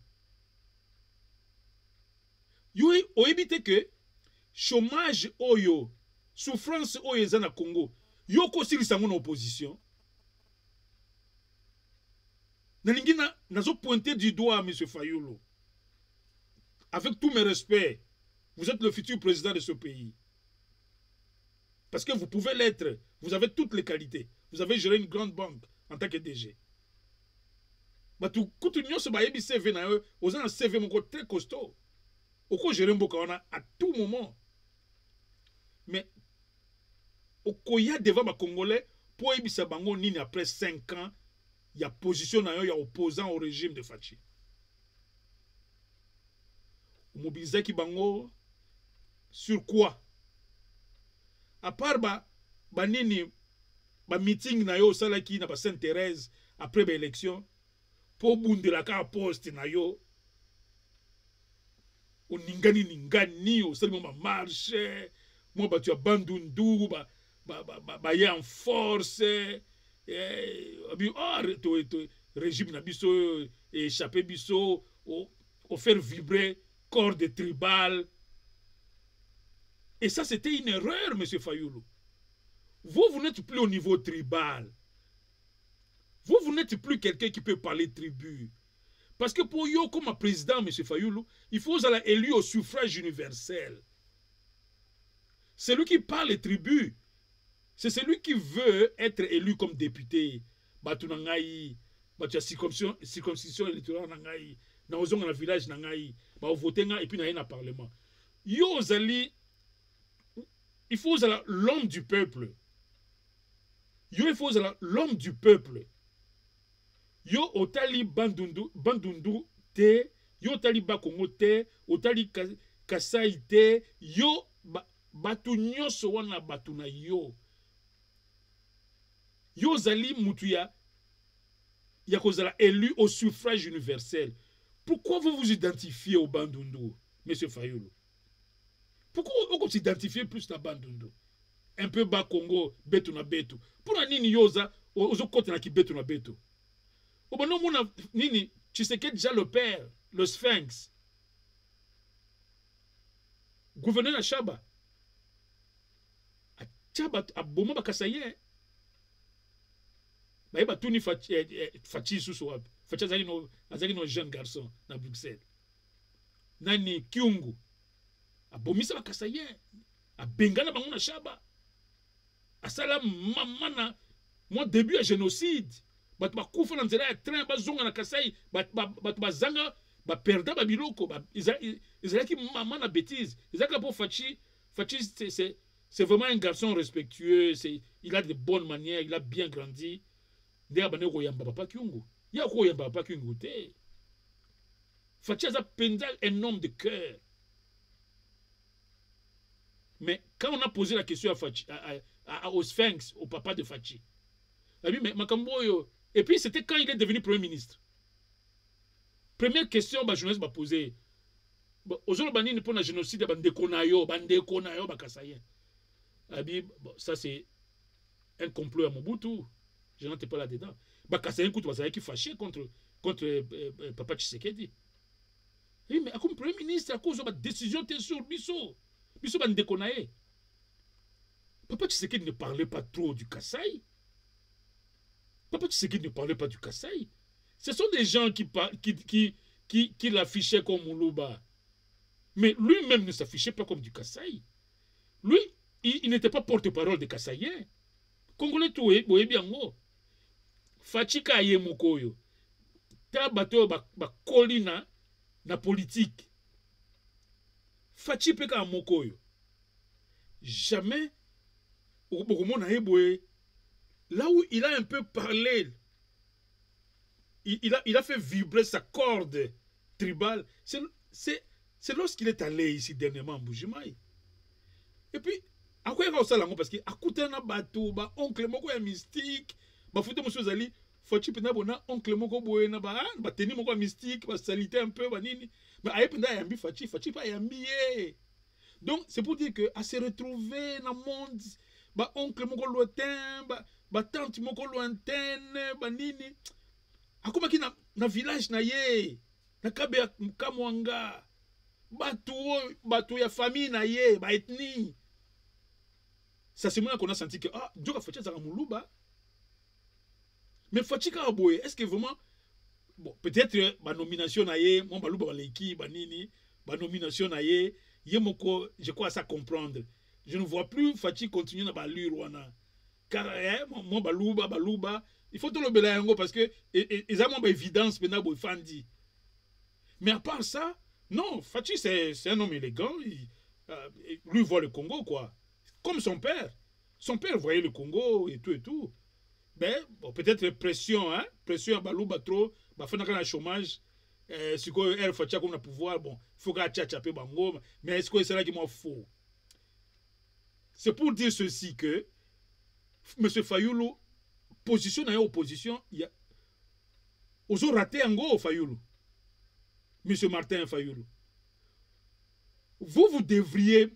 Yo oyebite que chômage oyo, souffrance oyo eza na Congo, yo kosilisa ngo na opposition. Nalingi nazo pointer du doigt monsieur Fayulu. Avec tous mes respects, vous êtes le futur président de ce pays. Parce que vous pouvez l'être, vous avez toutes les qualités. Vous avez géré une grande banque en tant que DG. Batu kutunyo se bayebi CV na yo, oza na CV moko très costaud. Oko gérer mboka wana à tout moment. Mais okoya devant ma Congolais pour ebisa bango nini après 5 ans ya position na yo ya opposant au régime de Fachi. Mobiliser ki bango sur quoi? À part ba nini ba meeting na yo sala ki na ba Sainte-Thérèse après ba élection pour bundela ka poste na yo. O ningani o sali mo marche. Moi, tu as bandundu, ba y en force, régime na biso, échappé biso, au faire vibrer corps de tribal. Et ça, c'était une erreur, monsieur Fayulu. Vous n'êtes plus au niveau tribal. Vous n'êtes plus quelqu'un qui peut parler tribu. Parce que pour yo, comme président, monsieur Fayulu, il faut être élu au suffrage universel. C'est lui qui parle les tribus. C'est celui qui veut être élu comme député. Batu nangai, batu circonscription électorale nangai, na ozonga na village nangai, ba voter nga et puis na yena parlement. Yo zali, il faut l'homme du peuple. Yo il faut l'homme du peuple. Yo otali bandundu te, yo otali bakongo te, otali kasai te, yo batu nyonso wana batu na yo. Yo zali mutu ya kozala élu au suffrage universel. Pourquoi vous vous identifiez au Bandundu, monsieur Fayulu? Pourquoi vous vous identifiez plus à Bandundu? Un peu bas Congo, betu na betu. Pour na nini yoza, ozo kote na ki betu na betu. Obano mona nini, tu sais que déjà le père, le sphinx. gouverneur na Chaba. A Chaba a boma bakasaye. Ba ba tuni Fachi susu wapi. Fachi azali no jeune garçon na Bruxelles. Nani Kyungu. A bomisa bakasaye. A bengana bango na Chaba. A sala mamana moi début à génocide. Bat ba kufa na nzela ya train ba zonga na Kasai, bat ba zanga ba perda ba biloko, qui maman na bêtise. Izaki pour Fachi c'est vraiment un garçon respectueux, il a de bonnes manières, il a bien grandi. D'ailleurs ba ne ko yamba papa Kyungu. Ya ko yamba papa Kyungu te. Fachi a penza un homme de cœur. Mais quand on a posé la question à Fachi, au Sphinx, au papa de Fachi, il a dit mais Makamboyo. Et puis c'était quand il est devenu Premier ministre. Première question, bah, journaliste m'a posé. Aujourd'hui, il pour un génocide, bandeko bakasayen. Ça c'est un complot à Mobutu. Je n'étais pas là-dedans. Bakasayen qui fâché contre Papa Tshisekedi. Oui, mais comme Premier ministre, à cause de la décision sur Bisso bandeko naye. Papa Tshisekedi ne parlait pas trop du Kasaï. Papa Tshisekedi ne parlait pas du Kasaï. Ce sont des gens qui l'affichaient comme Moulouba. Mais lui-même ne s'affichait pas comme du Kasaï. Lui, il n'était pas porte-parole des Kasaïens. Congolais tout est bien. Fachika Yemokoyo. Tabato ba kolina na politique. Fachi peka Mokoyo. Jamais. Là où il a un peu parlé, il a fait vibrer sa corde tribale, c'est lorsqu'il est allé ici dernièrement en Bujimaï. Et puis, à quoi il va au parce qu'il a coûté un bateau, oncle moko ya mystique, foute monsieur Zali, Fachi pena bona oncle moko boye na teni moko mystique, salité un peu, nini, mais aye pena yambi Fachi pas yambi. Donc, c'est pour dire que à se retrouver dans le monde, oncle moko lointain, tante moko lointaine, nini. Akoma ki na village na ye, na kabe kamwanga, bato ya famille na ye, ethnie. Ça c'est moi qu'on a senti que Djoka Fachi zaka muluba. Mais Fachi ka boye, est-ce que vraiment bon, peut-être nomination na ye, mon baluba baleki, nini, nomination na ye, moko, je crois à ça comprendre. Je ne vois plus Fachi continuer na balure wana. Car mon baluba, il faut tout le belango parce que ils ont évidence maintenant pour Fandi. Mais à part ça, non, Fachi c'est un homme élégant, lui voit le Congo quoi. Comme son père. Son père voyait le Congo et tout. Ben bon, peut-être pression à baluba trop, fait un chômage. Si elle Fachi comme le pouvoir, bon, faut qu'elle tchape bango, mais est-ce que c'est là qui m'en faut? C'est pour dire ceci que M. Fayulu, position à opposition, il y a. Ils ont raté un go Fayulu. M. Martin Fayulu. Vous devriez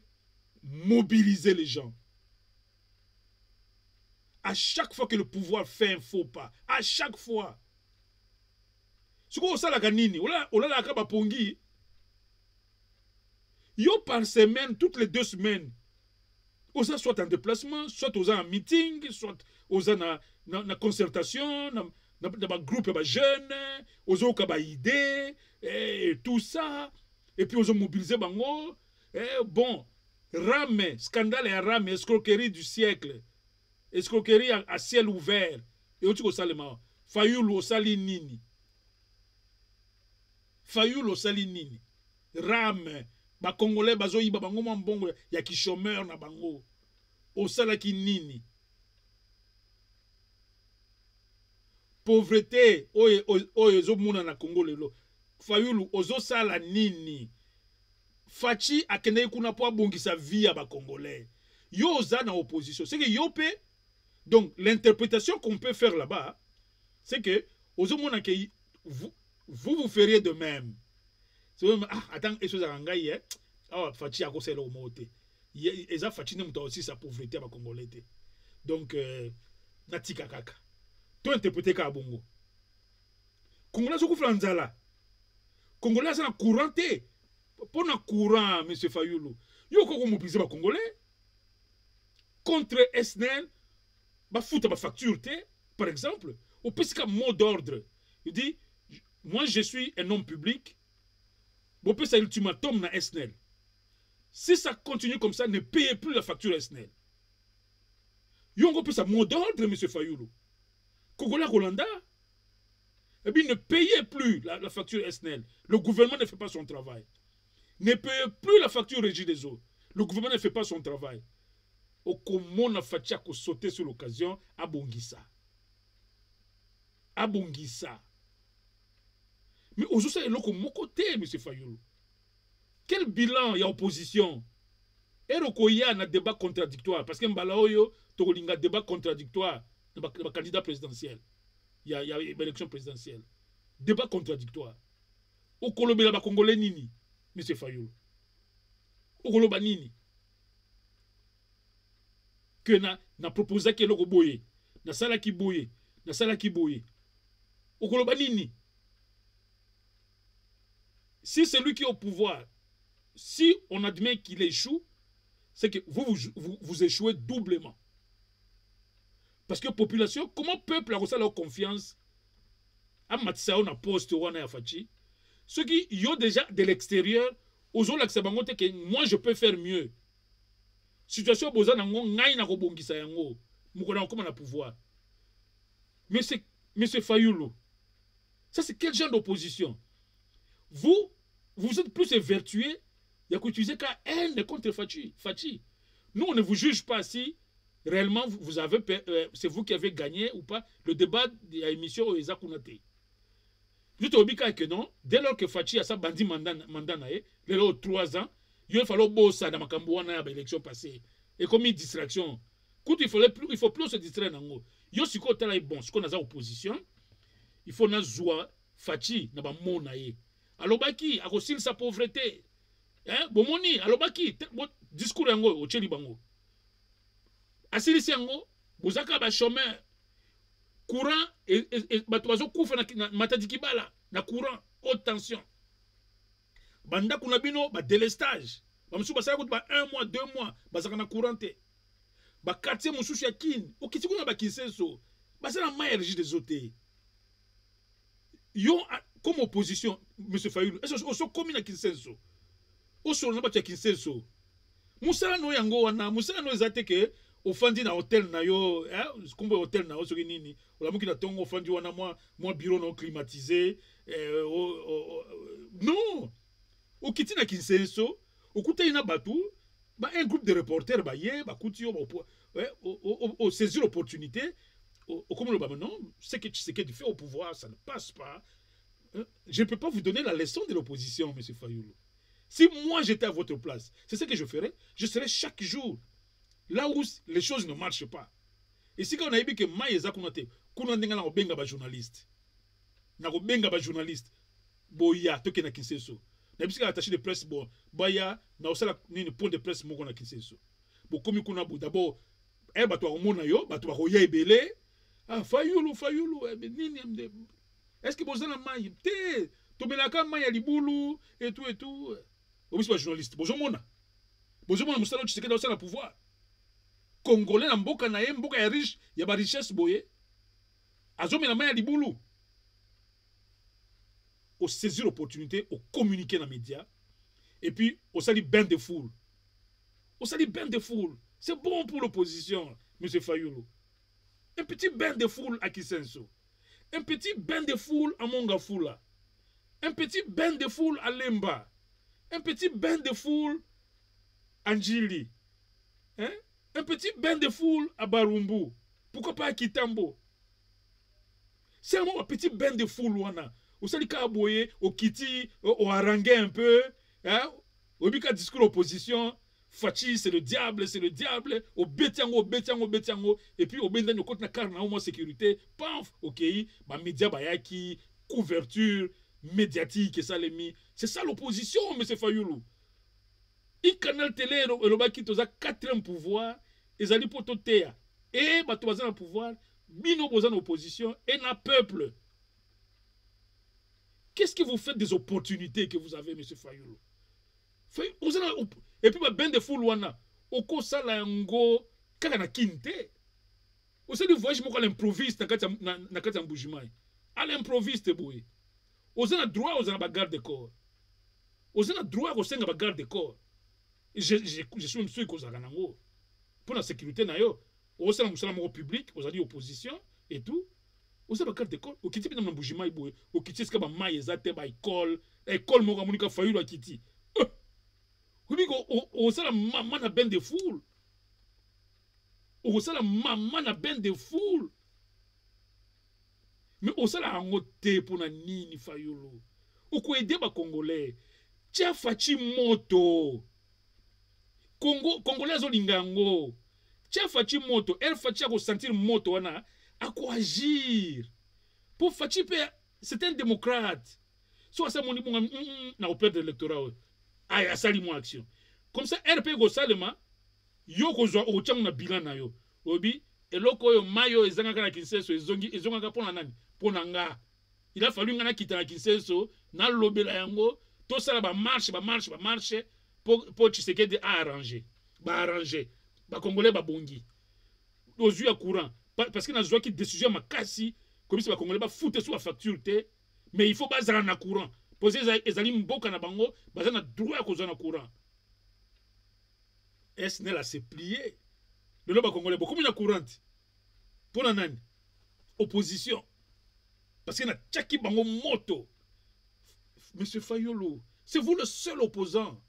mobiliser les gens. À chaque fois que le pouvoir fait un faux pas, à chaque fois. Ce qu'on a la nini, on a la kabapongi. Yo par semaine, toutes les 2 semaines. Osa soit en déplacement, soit osa en meeting, soit osa na concertation, na groupe de jeunes, osa kaba idée, et tout ça, et puis osa mobiliser bango, bon, rame, scandale et rame, escroquerie du siècle, escroquerie à ciel ouvert, et osa kosalema, Fayulu osali nini, Fayulu osali nini, rame, ba Congolais bazo yiba bango mbongo ya ki chômeur na bango osala ki nini pauvreté oyo zo muna na Congo lelo Fayulu ozo sala nini Fachi akende kuna po abongisa vie ya ba Congolais yo oza na opposition c'est que yo pe donc l'interprétation qu'on peut faire là-bas c'est que ozo muna que vous feriez de même. Attends, et chose à Rangaï, Fachi a conseillé au mot. Et ça, Fachi n'aime aussi sa pauvreté à Congolais. Donc, Natika Kaka. Tout interprété à Bongo. Congolais, sont Franzala. Congolais, c'est un courant. Pour un courant, M. Fayulu. Yo ko mobiliser ba Congolais contre SNEL, ba foutre ma facture par exemple, au pesca mot d'ordre. Il dit moi je suis un homme public. Bon peut ça ultimatum na SNEL. Si ça continue comme ça, ne payez plus la facture SNEL. Yongo peut ça mot d'ordre, M. Fayoulou. Congolais Rolanda, eh bien, ne payez plus la facture SNEL. Le gouvernement ne fait pas son travail. Ne payez plus la facture Régie des eaux. Le gouvernement ne fait pas son travail. Au comment on a fait sauter sur l'occasion à Bongissa. À Bongissa. Mais aujourd'hui, il y a mon côté, M. Fayoulou. Quel bilan il y a opposition? Et il y a un débat contradictoire. Parce que Mbalaoyo, il y a un débat contradictoire de le candidat présidentiel. Il y a une élection présidentielle. Débat contradictoire. Au Colombie, la Congolais nini, M. Fayoulou. Au Colombie nini. Que na proposé que l'on boye. Na sala ki boye. Na sala ki boye. Au Colombie nini. Si c'est lui qui est au pouvoir, si on admet qu'il échoue, c'est que vous échouez doublement. Parce que la population, comment le peuple a reçu leur confiance à Matsao na poste wana ya Fachi, ceux qui y ont déjà de l'extérieur, aux autres que moi je peux faire mieux. Situation boza nango ngai na kobongisa yango, mukona comme na pouvoir. Mais c'est monsieur Fayoulou. Ça c'est quel genre d'opposition? Vous êtes plus vertueux. Il y a qu'utiliser qu'à haine contre Fachi. Nous, on ne vous juge pas si réellement vous avez, c'est vous qui avez gagné ou pas le débat de l'émission Oeza Kunate. Nous te dis que non, dès lors que Fachi a sa bandi mandat nae, dès lors 3 ans, il fallait bosser dans ma cambouana à l'élection passée. Et comme une distraction, il faut plus se distraire. Yo si ko tala bon, ce qu'on a opposition, il faut na joie Fachi na ba monae. Alors baki a aussi sa pauvreté. Hein, bomoni alobaki discours yango ocheli bango asilisi yango bozaka ba chemin courant et batoazo kufa na matadi kibala na courant haute tension banda kuna bino ba délestage ba musu basala ko ba 1 mois 2 mois bazaka na courant te ba quartier mususu ya kin okiti kuna ba kinsenso basala ma énergie des autres yo comme opposition monsieur Fayoulou est-ce que so komi na kinsenso Oso na batia kinsenso. Musala no yango wana, musala no ezate ke ofandi na hotel na yo, kumbe hotel na yo soki nini. Olamuki na tongo ofandi wana moi bureau non climatisé. Non. Okiti na kinsenso, okuta ina batu, ba un groupe de reporters ba ye, ba kuti yo ba saisir l'opportunité. Comme le non, c'est que tu sais que tu fais au pouvoir, ça ne passe pas. Je ne peux pas vous donner la leçon de l'opposition, monsieur Fayoulou. Si moi j'étais à votre place, c'est ce que je ferais. Je serais chaque jour là où les choses ne marchent pas. Et si on a dit que Maïza Kunate, Kunandinga na obenga ba journaliste. Na obenga ba journaliste. Boya, toke na kinseso. Na bisika attaché de presse bon, baya na osala nini point de presse moko na kinseso. Bo komi kuna bo d'abord bato omona yo, bato bakoya ebele. Ah Fayoulou, nini amde. Est-ce que bozana mai te tobelaka mai ya libulu et tout. Obisi ba journaliste bozomona musala tu sais que dans le pouvoir congolais na mboka na ye mboka ya riche ya ba richesse boye azomena mai ya libulu au saisir l'opportunité au communiquer dans les médias et puis au sali bain de foule c'est bon pour l'opposition monsieur Fayoulou un petit bain de foule à Kisenso un petit bain de foule à Mongafula un petit bain de foule à Lemba un petit bain de foule à Njili. Hein? Un petit bain de foule à Barumbu. Pourquoi pas à Kitambo? C'est un petit bain de foule. Au Salika Aboye, au Kiti, au Harangue un peu. Hein? Au Bika discours opposition. Fachi, c'est le diable. Au Betiango. Et puis au Benden, au côté de la carne, sécurité. Paf, ok. Bah, média bayaki, couverture médiatique et ça les mis. C'est ça l'opposition, M. Fayoulou. Il canal télé le baki toza 4e pouvoir, ils allaient pour tout terre. Et bato baza na pouvoir, bino boza na opposition et na peuple. Qu'est-ce que vous faites des opportunités que vous avez, M. Fayoulou? Et puis ben de foule wana oko sala yango kaka na kinte. Osali voyage moko l'improviste na kati ya mbujimai. À l'improviste boy. Osana droit osana ba garde corps. Osana droit osenga ba garde corps. Je suis même sûr kozaka nango. Pour la sécurité na yo, osana musala moko public, osali opposition et tout. Osana ba garde corps, okiti bina mbujimai boy, okiti ska ba mai ezate ba école moko amonika fayulu akiti. Oui, on sait la maman a ben de foule. On sait la maman a ben de foule. Mais on sait la angote pour na nini fayolo. Ou ko aider ba Congolais. Tia fachi moto. Congolais zo lingango. Tia fachi moto. Elle fachi a sentir moto wana. A ko agir. Pour fachi c'est un démocrate. Soit ça moni bonga na perdre l'électorat. Aya sali mo action. Comme ça RP go salema yo ko zo o tchamu na bilan na yo. Obi eloko yo mayo ezanga kana Kinshasa ezonga ka pona nani? Pona nga. Il a fallu ngana kita na Kinshasa na lobela yango to sala ba marche pour Tshisekedi a arranger. Ba arranger. Ba Congolais ba bongi. Ozu ya courant parce que na zo ki décision makasi comme si ba Congolais ba foutre sur la facture te mais il faut ba zala na courant. Poser ezali mboka na bango bazana droit ko zana courant. SNL a se plié. Le loba congolais beaucoup de courante. Pour la nani opposition. Parce qu'il y a tchaki bango moto. Monsieur Fayolo, c'est vous le seul opposant.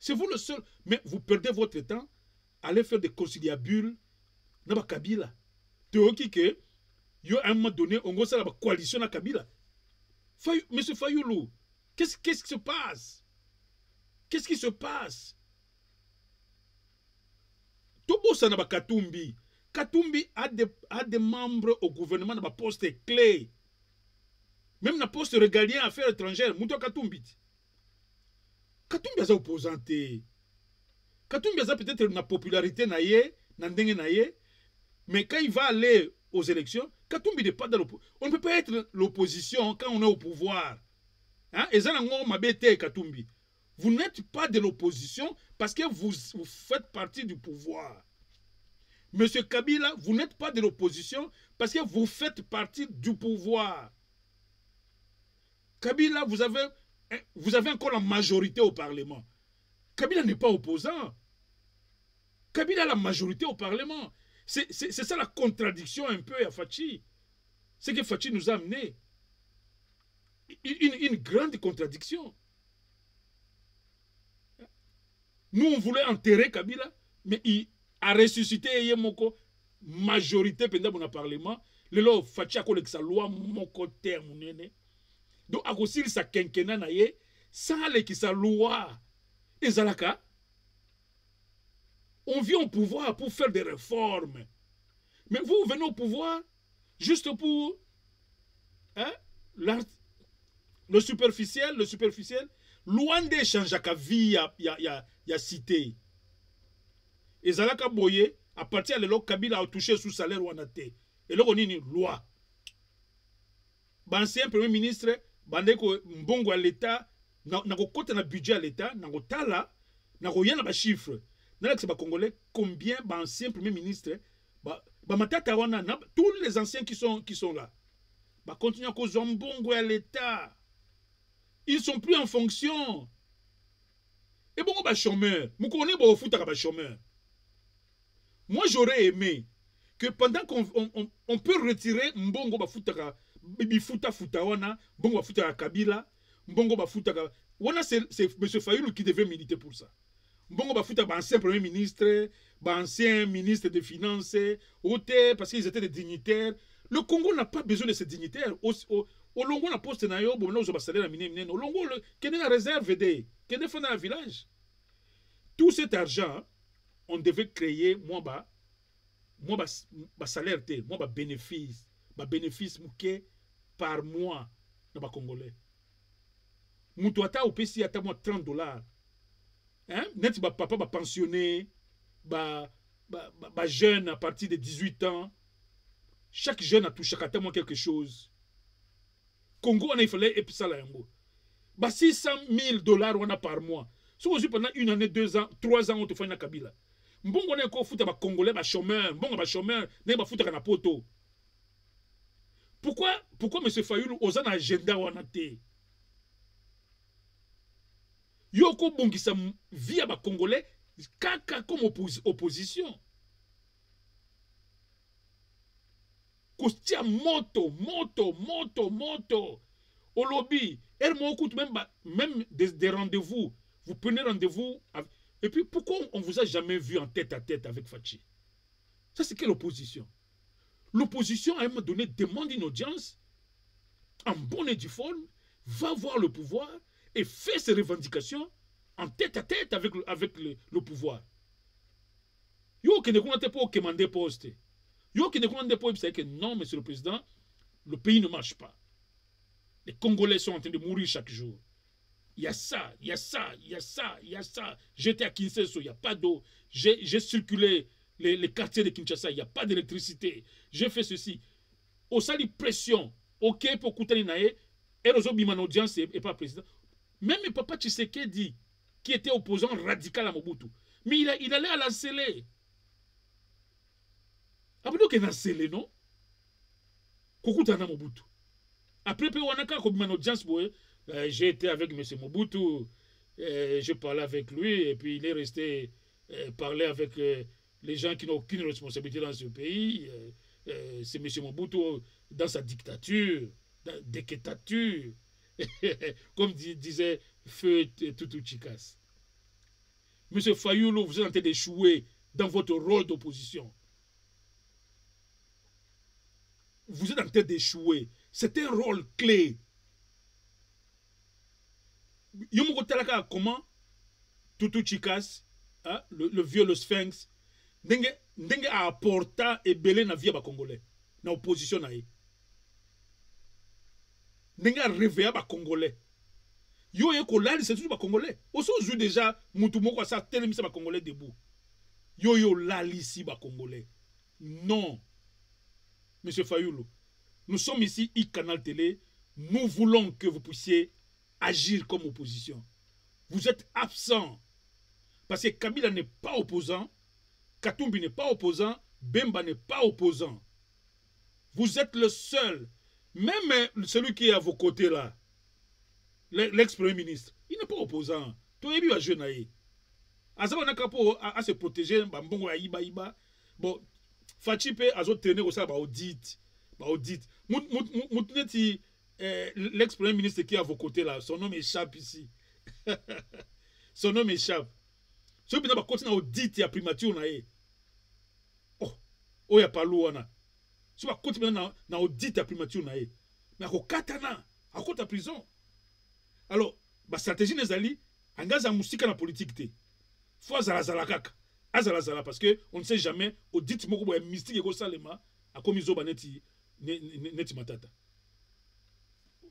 C'est vous le seul. Mais vous perdez votre temps à aller faire des conciliabules dans la Kabila. Théoki que yo à un moment donné on gosse la coalition na Kabila. Monsieur Fayolo, qu'est-ce qui se passe? Qu'est-ce qui se passe? Tobo Sanaba Katumbi. Katumbi a des membres au gouvernement de poste clé. Même dans poste régalien affaires étrangères. Mouto Katumbi. Katumbi a opposanté. Katumbi a peut-être une popularité naïe, nandenge naïe. Mais quand il va aller aux élections, Katumbi n'est pas dans l'opposition. On ne peut pas être l'opposition quand on est au pouvoir. Hein? Et ça, Katumbi. Vous n'êtes pas de l'opposition parce que vous faites partie du pouvoir. Monsieur Kabila, vous n'êtes pas de l'opposition parce que vous faites partie du pouvoir. Kabila, vous avez encore la majorité au Parlement. Kabila n'est pas opposant. Kabila a la majorité au Parlement. C'est ça la contradiction un peu à Fachi. C'est que Fachi nous a amené. Une grande contradiction. Nous, on voulait enterrer Kabila, mais il a ressuscité Yemoko, majorité pendant mon Parlement. Le lot Fachi a collé sa loi, mon côté, mon nene. Donc, à cause de sa quinquennat, sans aller qui sa loi, et Zalaka, on vient au pouvoir pour faire des réformes. Mais vous venez au pouvoir juste pour hein, le superficiel. Loin d'échanger à vie, il y a cité. Et Zalaka Boye, à partir de là, Kabila a touché sous salaire ou en athée. Et là, on a une loi. L'ancien premier ministre, Bandeko Mbongo à l'État, n'a pas côté na budget à l'État, n'a pas tala, n'a rien à chiffre. N'a pas congolais combien l'ancien premier ministre, tous les anciens qui sont là, continuent à causer Mbongo à l'État. Ils ne sont plus en fonction. Et bon, bah chômeur. Vous connaissez bon foot à chômeur. Moi, j'aurais aimé que pendant qu'on peut retirer Mbongo ba foutaka bifuta futawana, Mbongo ba foutaka Kabila, Mbongo ba foutaka. Wana c'est M. Fayulu qui devait militer pour ça. Mbongo ba foutaka ancien premier ministre, ancien ministre des Finances, parce qu'ils étaient des dignitaires. Le Congo n'a pas besoin de ces dignitaires. Au longo na poste na yo bon na zo basalaire na mine au longo kene na réserve de kene fa na village. Tout cet argent on devait créer moi salaire te moi bénéfice mouké par mois na ba congolais. Mutu ata opesi ata moi $30. Hein net ba papa ba pensionné ba jeune à partir de 18 ans. Chaque jeune a touché à moi quelque chose. Congo, il fallait épisa la yango. Bah 600 000 dollars on a par mois. Si vous pendant une année, 2 ans, 3 ans, on te fait une Kabila. Bon, on est encore foutu à Congolais, à chômeur, bon, à chômeur, n'est pas foutu à poto. Pourquoi M. Fayoulou ose un agenda ou un athée? Yoko Bongisa via ba Congolais, kaka comme opposition. Kostia moto. Au lobby, elle m'écoute même des rendez-vous. Vous prenez rendez-vous. Et puis pourquoi on vous a jamais vu en tête à tête avec Fachi? Ça, c'est quelle opposition? L'opposition, à un moment donné, demande une audience en bonne et due forme, va voir le pouvoir et fait ses revendications en tête à tête avec le pouvoir. Yo qui ne connaît pas commander poste. Yo qui ne connaît pas c'est que non, monsieur le président, le pays ne marche pas. Les Congolais sont en train de mourir chaque jour. Il y a ça. J'étais à Kinshasa, il n'y a pas d'eau. J'ai circulé les quartiers de Kinshasa, il n'y a pas d'électricité. J'ai fait ceci. Au sali pression, ok, pour Koutani Nae, et aux autres, audience et pas président. Même Papa Tshisekedi, qui était opposant radical à Mobutu, mais il allait à la scellée. Après, il a la scellée, non? Koutana Mobutu. Après, on a quand même audience, j'ai été avec M. Mobutu, je parlais avec lui, et puis il est resté parler avec les gens qui n'ont aucune responsabilité dans ce pays. C'est M. Mobutu dans sa dictature, déquétature, comme disait Feu Tutu Chikas. M. Fayoulou, vous êtes en train d'échouer dans votre rôle d'opposition. Vous êtes en train d'échouer. C'est un rôle clé. Yomoko Talaka, comment Tutu Chikas, hein, le vieux, le sphinx, ndenge a apporta et belé na vie ba Congolais, na opposition na ye. Ndenge a réveillé ba Congolais. Yo ye kolali c'est tout ba Congolais. Oso joue déjà mutu moko sa telemisa ba Congolais debout. Yo lali si ba Congolais. Non. Monsieur Fayoulou, nous sommes ici, Canal Télé. Nous voulons que vous puissiez agir comme opposition. Vous êtes absent. Parce que Kabila n'est pas opposant, Katumbi n'est pas opposant, Bemba n'est pas opposant. Vous êtes le seul. Même celui qui est à vos côtés là, l'ex-premier ministre, il n'est pas opposant. Toi, il est jeune. Asa on a capable à se protéger, bambongo iba iba. Bon, Fachipe a traîné au ça audit. Moutineti l'ex-premier ministre qui est à vos côtés là, son nom échappe ici. Son nom échappe. Celui qui a continué à audit et à primature na e. Oh ya pas louana. Celui qui continue à audit et à primature na e. Mais à katana, à côté de prison. Alors, la stratégie des alliés, engage à musique na politique te. Faut azala kaka. Azala parce que on ne sait jamais audit moko boya mystique et ko salema a comme izo baneti neti matata.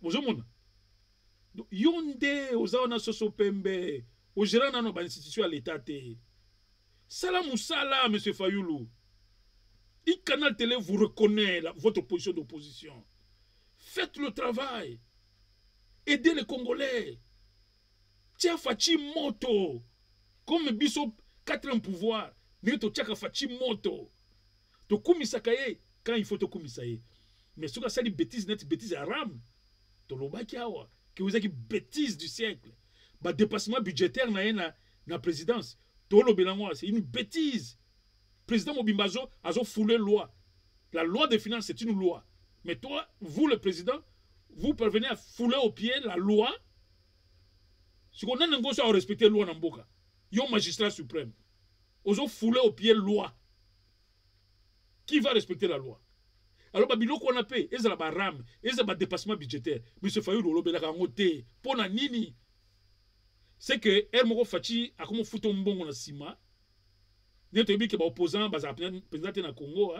Bozomona. Yonde ozaona soso pembe, o gérant dans nos institutions à l'état te. Salam Moussala, M. Fayoulou. Il Canal Télé vous reconnaît votre position d'opposition. Faites le travail. Aidez les Congolais. Tia Fachi Moto. Comme Bisso 4e pouvoir. Neto Tia Fachi Moto. To kumisakaye quand il faut te kumisaye. Mais ce que ça dit bêtise net, bêtise haram. To lobaki awa. Que vous avez bêtise du siècle. Bah dépassement budgétaire na présidence. C'est une bêtise. Président Mobimbazo a foulé loi. La loi des finances, c'est une loi. Mais toi, vous, le président, vous parvenez à fouler au pied la loi. Ce qu'on a négocié à respecter la loi Namboka. Yon magistrat suprême. Ils ont foulé au pied la loi. Qui va respecter la loi? Alors, Babilo qu'on a payé, ils ont la ram, ils ont le dépassement budgétaire. M. Fayoulou, l'obéla kangote, pour na nini. C'est que Hermoko Fachi a comme foutu un bon na sima. N'est pas que opposant basa président na Congo.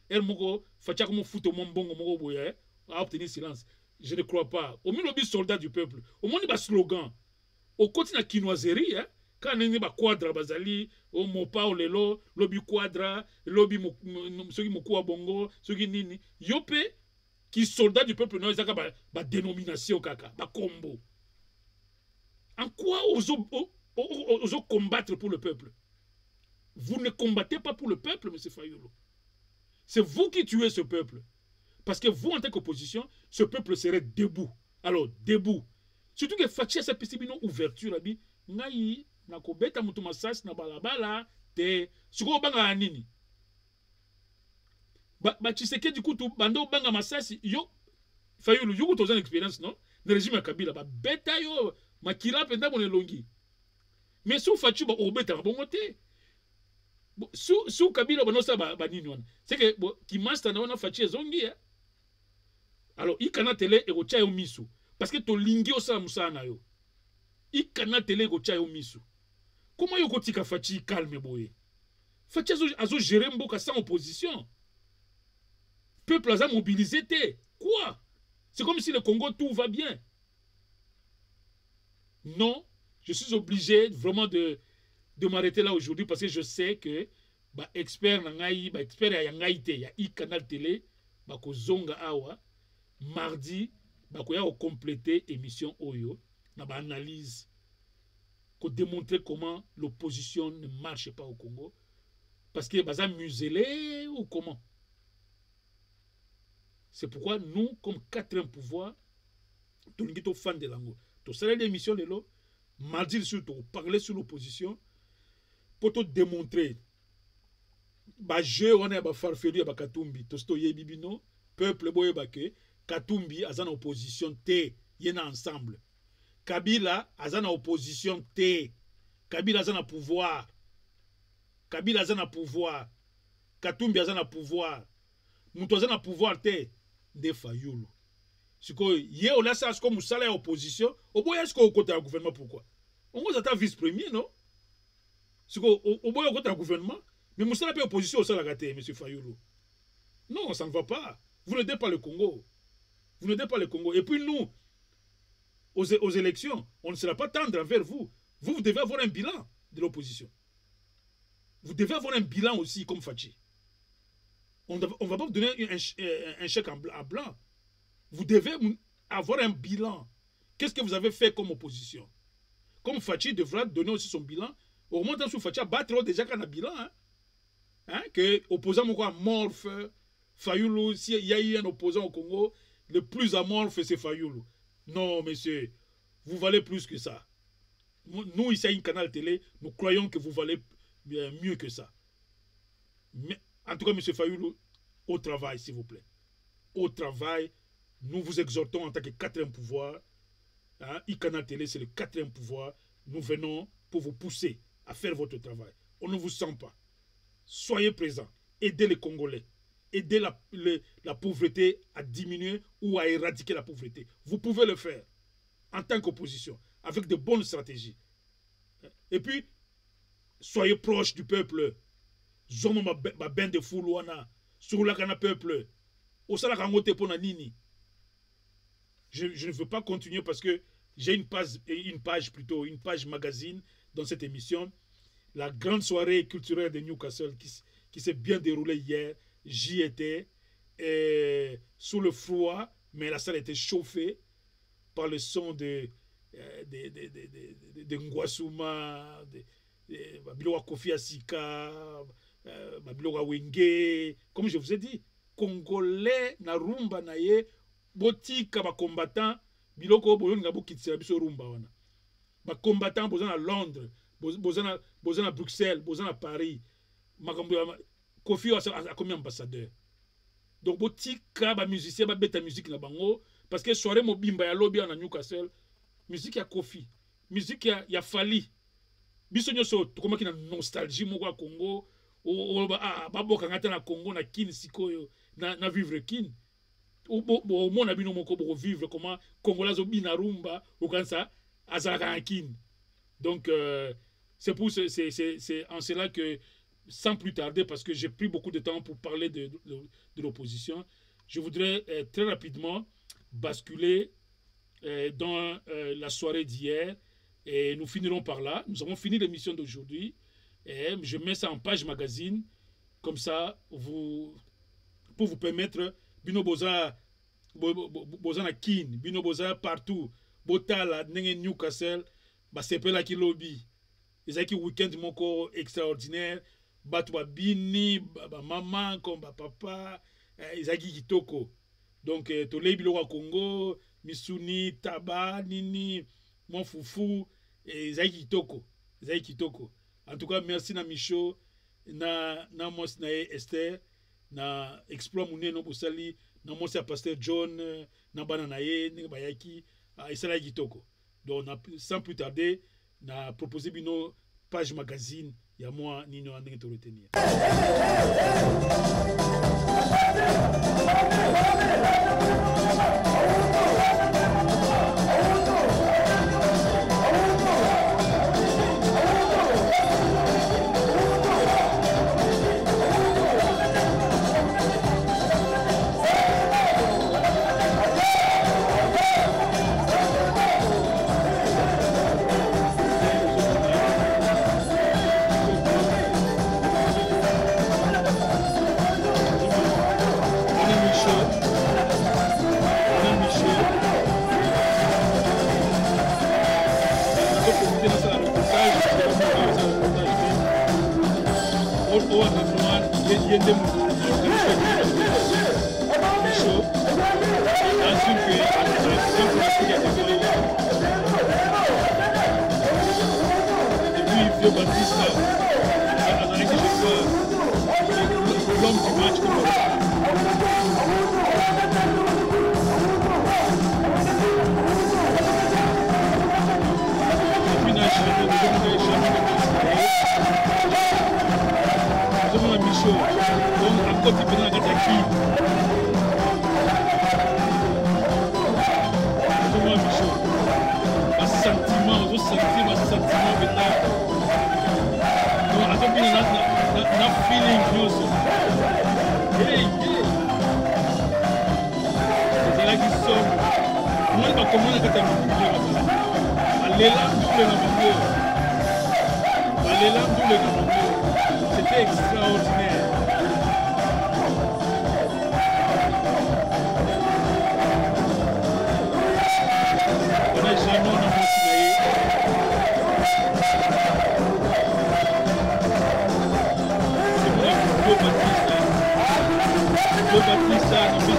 Hermoko Fachi a comme foutu un bon moko boye a obtenu silence. Je ne crois pas. Au moins lobby soldat du peuple. Au moins il slogan. Au côté na quinoiserie quand on ba quadra bazali au mopa o lelo lobby quadra lobby ceux qui mokuwa bongo ceux qui nini yope qui soldat du peuple non ezaka ba dénomination kaka ba combo. En quoi osons combattre pour le peuple? Vous ne combattez pas pour le peuple, M. Fayulu. C'est vous qui tuez ce peuple. Parce que vous, en tant qu'opposition, ce peuple serait debout. Alors, debout. Surtout que Fachi a sa petite ouverture, abi, ngai, na kobeta mutu masasi na balabala, te, suko banga anini. Ba Tshisekedi kutu, bando banga masasi, yo, Fayulu, yo kutu ozan expérience, non? Le régime ya Kabila, ba beta yo, makila penda mone longi. Mais sous Fachi, ba obeta, ba bongo te. Sous Kabila, ba nosa ba nini wana. C'est que, ki master na wana Fachi ezongi, eh? Alors, il kana télé et rocha yo misu. Parce que to lingi osala musala na yo. Il kana télé et rocha yo misu. Comment yo kotika Fachi calme boye? Fachi azo gérer mboka sans opposition. Peuple a mobilisé te. Quoi? C'est comme si le Congo tout va bien. Non, je suis obligé vraiment de m'arrêter là aujourd'hui parce que je sais que ba expert na ngai, ba expert ya ngai te, ya i canal télé, ba ko zonga awa. Mardi, bakoya au compléter émission Oyo, na ba analyse, pour démontrer comment l'opposition ne marche pas au Congo, parce que baza muselé ou comment. C'est pourquoi nous, comme quatrième pouvoir, tout le monde fan de l'ango, tout ça l'émission de l'eau, mardi surtout, parler sur l'opposition, pour te démontrer, bah je on est ba farfelu ba Katumbi, to sto yebibino, peuple boye baké. Katumbi a en opposition T, yena ensemble. Kabila a en opposition T. Kabila a en pouvoir. Kabila a en pouvoir. Katumbi a en pouvoir. Mouto a en pouvoir T. De Fayulu. Si ko ye o la sa ko musala ya opposition, o boya ce ko côté du gouvernement pourquoi? On vous attend vice-premier non? Si ko o boya côté du gouvernement, mais musala pe opposition au sala gâté monsieur Fayulu. Non, ça ne va pas. Vous n'aidez pas le Congo. Vous n'aidez pas le Congo. Et puis nous, aux élections, on ne sera pas tendre envers vous. Vous devez avoir un bilan de l'opposition. Vous devez avoir un bilan aussi comme Fachi. On ne va pas vous donner un chèque en blanc. Vous devez avoir un bilan. Qu'est-ce que vous avez fait comme opposition? Comme Fachi devra donner aussi son bilan. Au moment où Fachi a battu déjà qu'on a un bilan. Hein, que opposant morphe, Fayulu, s'il y a eu un opposant au Congo, le plus amorphe, c'est Fayulu. Non, monsieur, vous valez plus que ça. Nous, ici, à un canal télé, nous croyons que vous valez mieux que ça. Mais, en tout cas, monsieur Fayulu, au travail, s'il vous plaît. Au travail, nous vous exhortons en tant que quatrième pouvoir. Hein, canal télé, c'est le quatrième pouvoir. Nous venons pour vous pousser à faire votre travail. On ne vous sent pas. Soyez présents. Aidez les Congolais. Aider la pauvreté à diminuer ou à éradiquer la pauvreté. Vous pouvez le faire en tant qu'opposition, avec de bonnes stratégies. Et puis, soyez proches du peuple. Zomo ma ben de foulouana, sur la cana peuple. Au salakangote pour nini. Je ne veux pas continuer parce que j'ai une page magazine dans cette émission. La grande soirée culturelle de Newcastle qui s'est bien déroulée hier. J'y étais sous le froid, mais la salle était chauffée par le son de Ngwasuma, de Kofi Asika, Wenge. Comme je vous ai dit, Congolais na rumba na ye, botika ba combattant, biloko boyo nga bokitisa biso rumba wana. Ba combattant bozana Londres, bozana Bruxelles, bozana Paris. Makambo Kofi a combien d'ambassadeurs? Donc, botika ba musicien ba beta musique na bango parce que soirée mobimba ya lobby na Newcastle, musique ya Kofi, musique ya Fali. Biso nyoso tokomaki na nostalgie moko ya Congo, ba boka ngata na Congo na kin sikoyo na vivre kin. Au mona bino moko bo vivre comment Congolais zo bina rumba ou quand ça azalaka na kin. Donc c'est en cela que sans plus tarder, parce que j'ai pris beaucoup de temps pour parler de l'opposition, je voudrais très rapidement basculer dans la soirée d'hier et nous finirons par là. Nous avons fini l'émission d'aujourd'hui et je mets ça en page magazine, comme ça, pour vous permettre, Bino Boza na Kin, Bino Boza partout, Botala, Nenge Newcastle, basepela ki lobby ezaki weekend moko extraordinaire bato babini bamama comme bapapa ezaki kitoko donc tolei biloko ya Congo misuni taba nini mwa fufu ezaki kitoko en tout cas merci na Michaud na mwasi na ye Esther na exploit munene bosali na mwasi ya pasteur John na bana na ye ndenge bayaki esalaki kitoko donc sans plus tarder na proposer bino page magazine ya moi nini wana ndenge toretenir C'était extraordinaire. On n'a jamais imaginé. C'est pour le Baptiste, le Baptiste, qui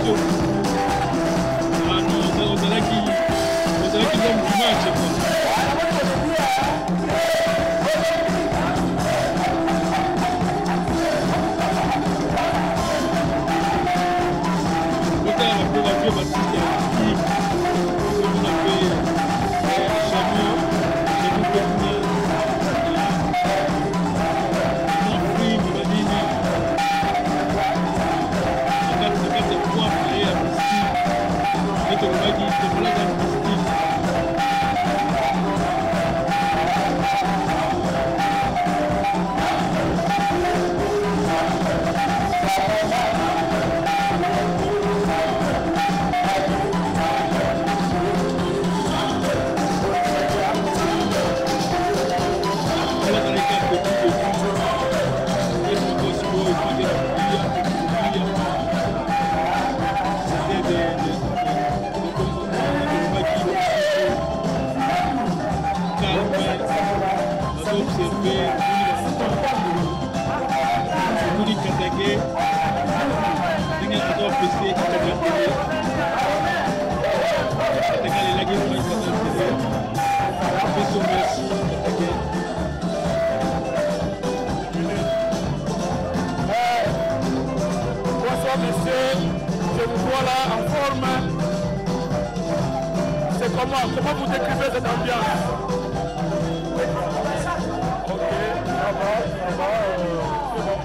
l'homme du match. Comment vous décrivez cette ambiance? Ok, ça va, c'est bon.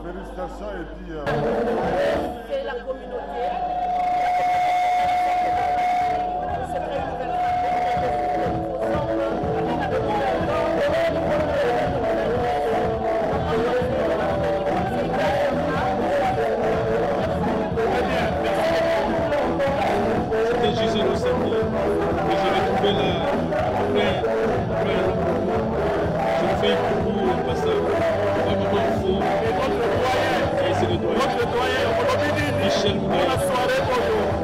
Félicitations et puis... C'est la communauté. C'est très C'était juste le samedi. J'ai retrouvé je fais un coucou en passant. Un moment fou. Et c'est le doyen. Michel Mouret.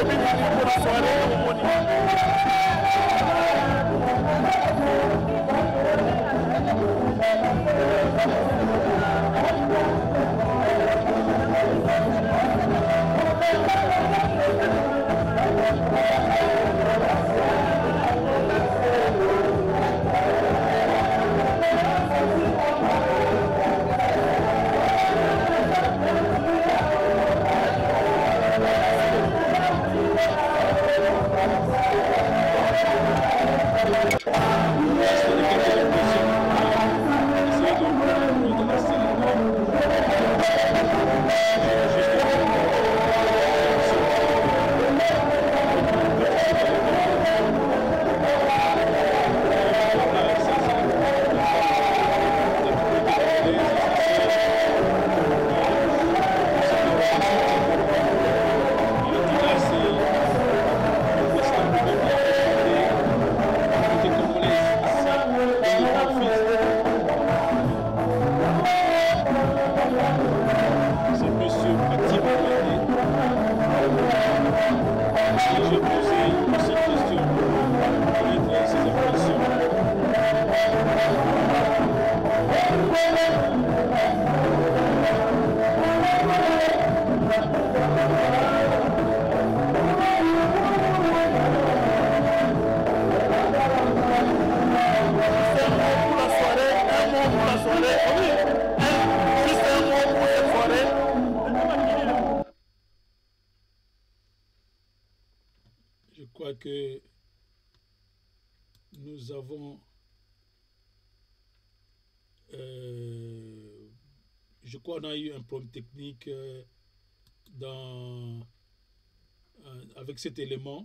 pour la Je crois que nous avons je crois qu'on a eu un problème technique avec cet élément.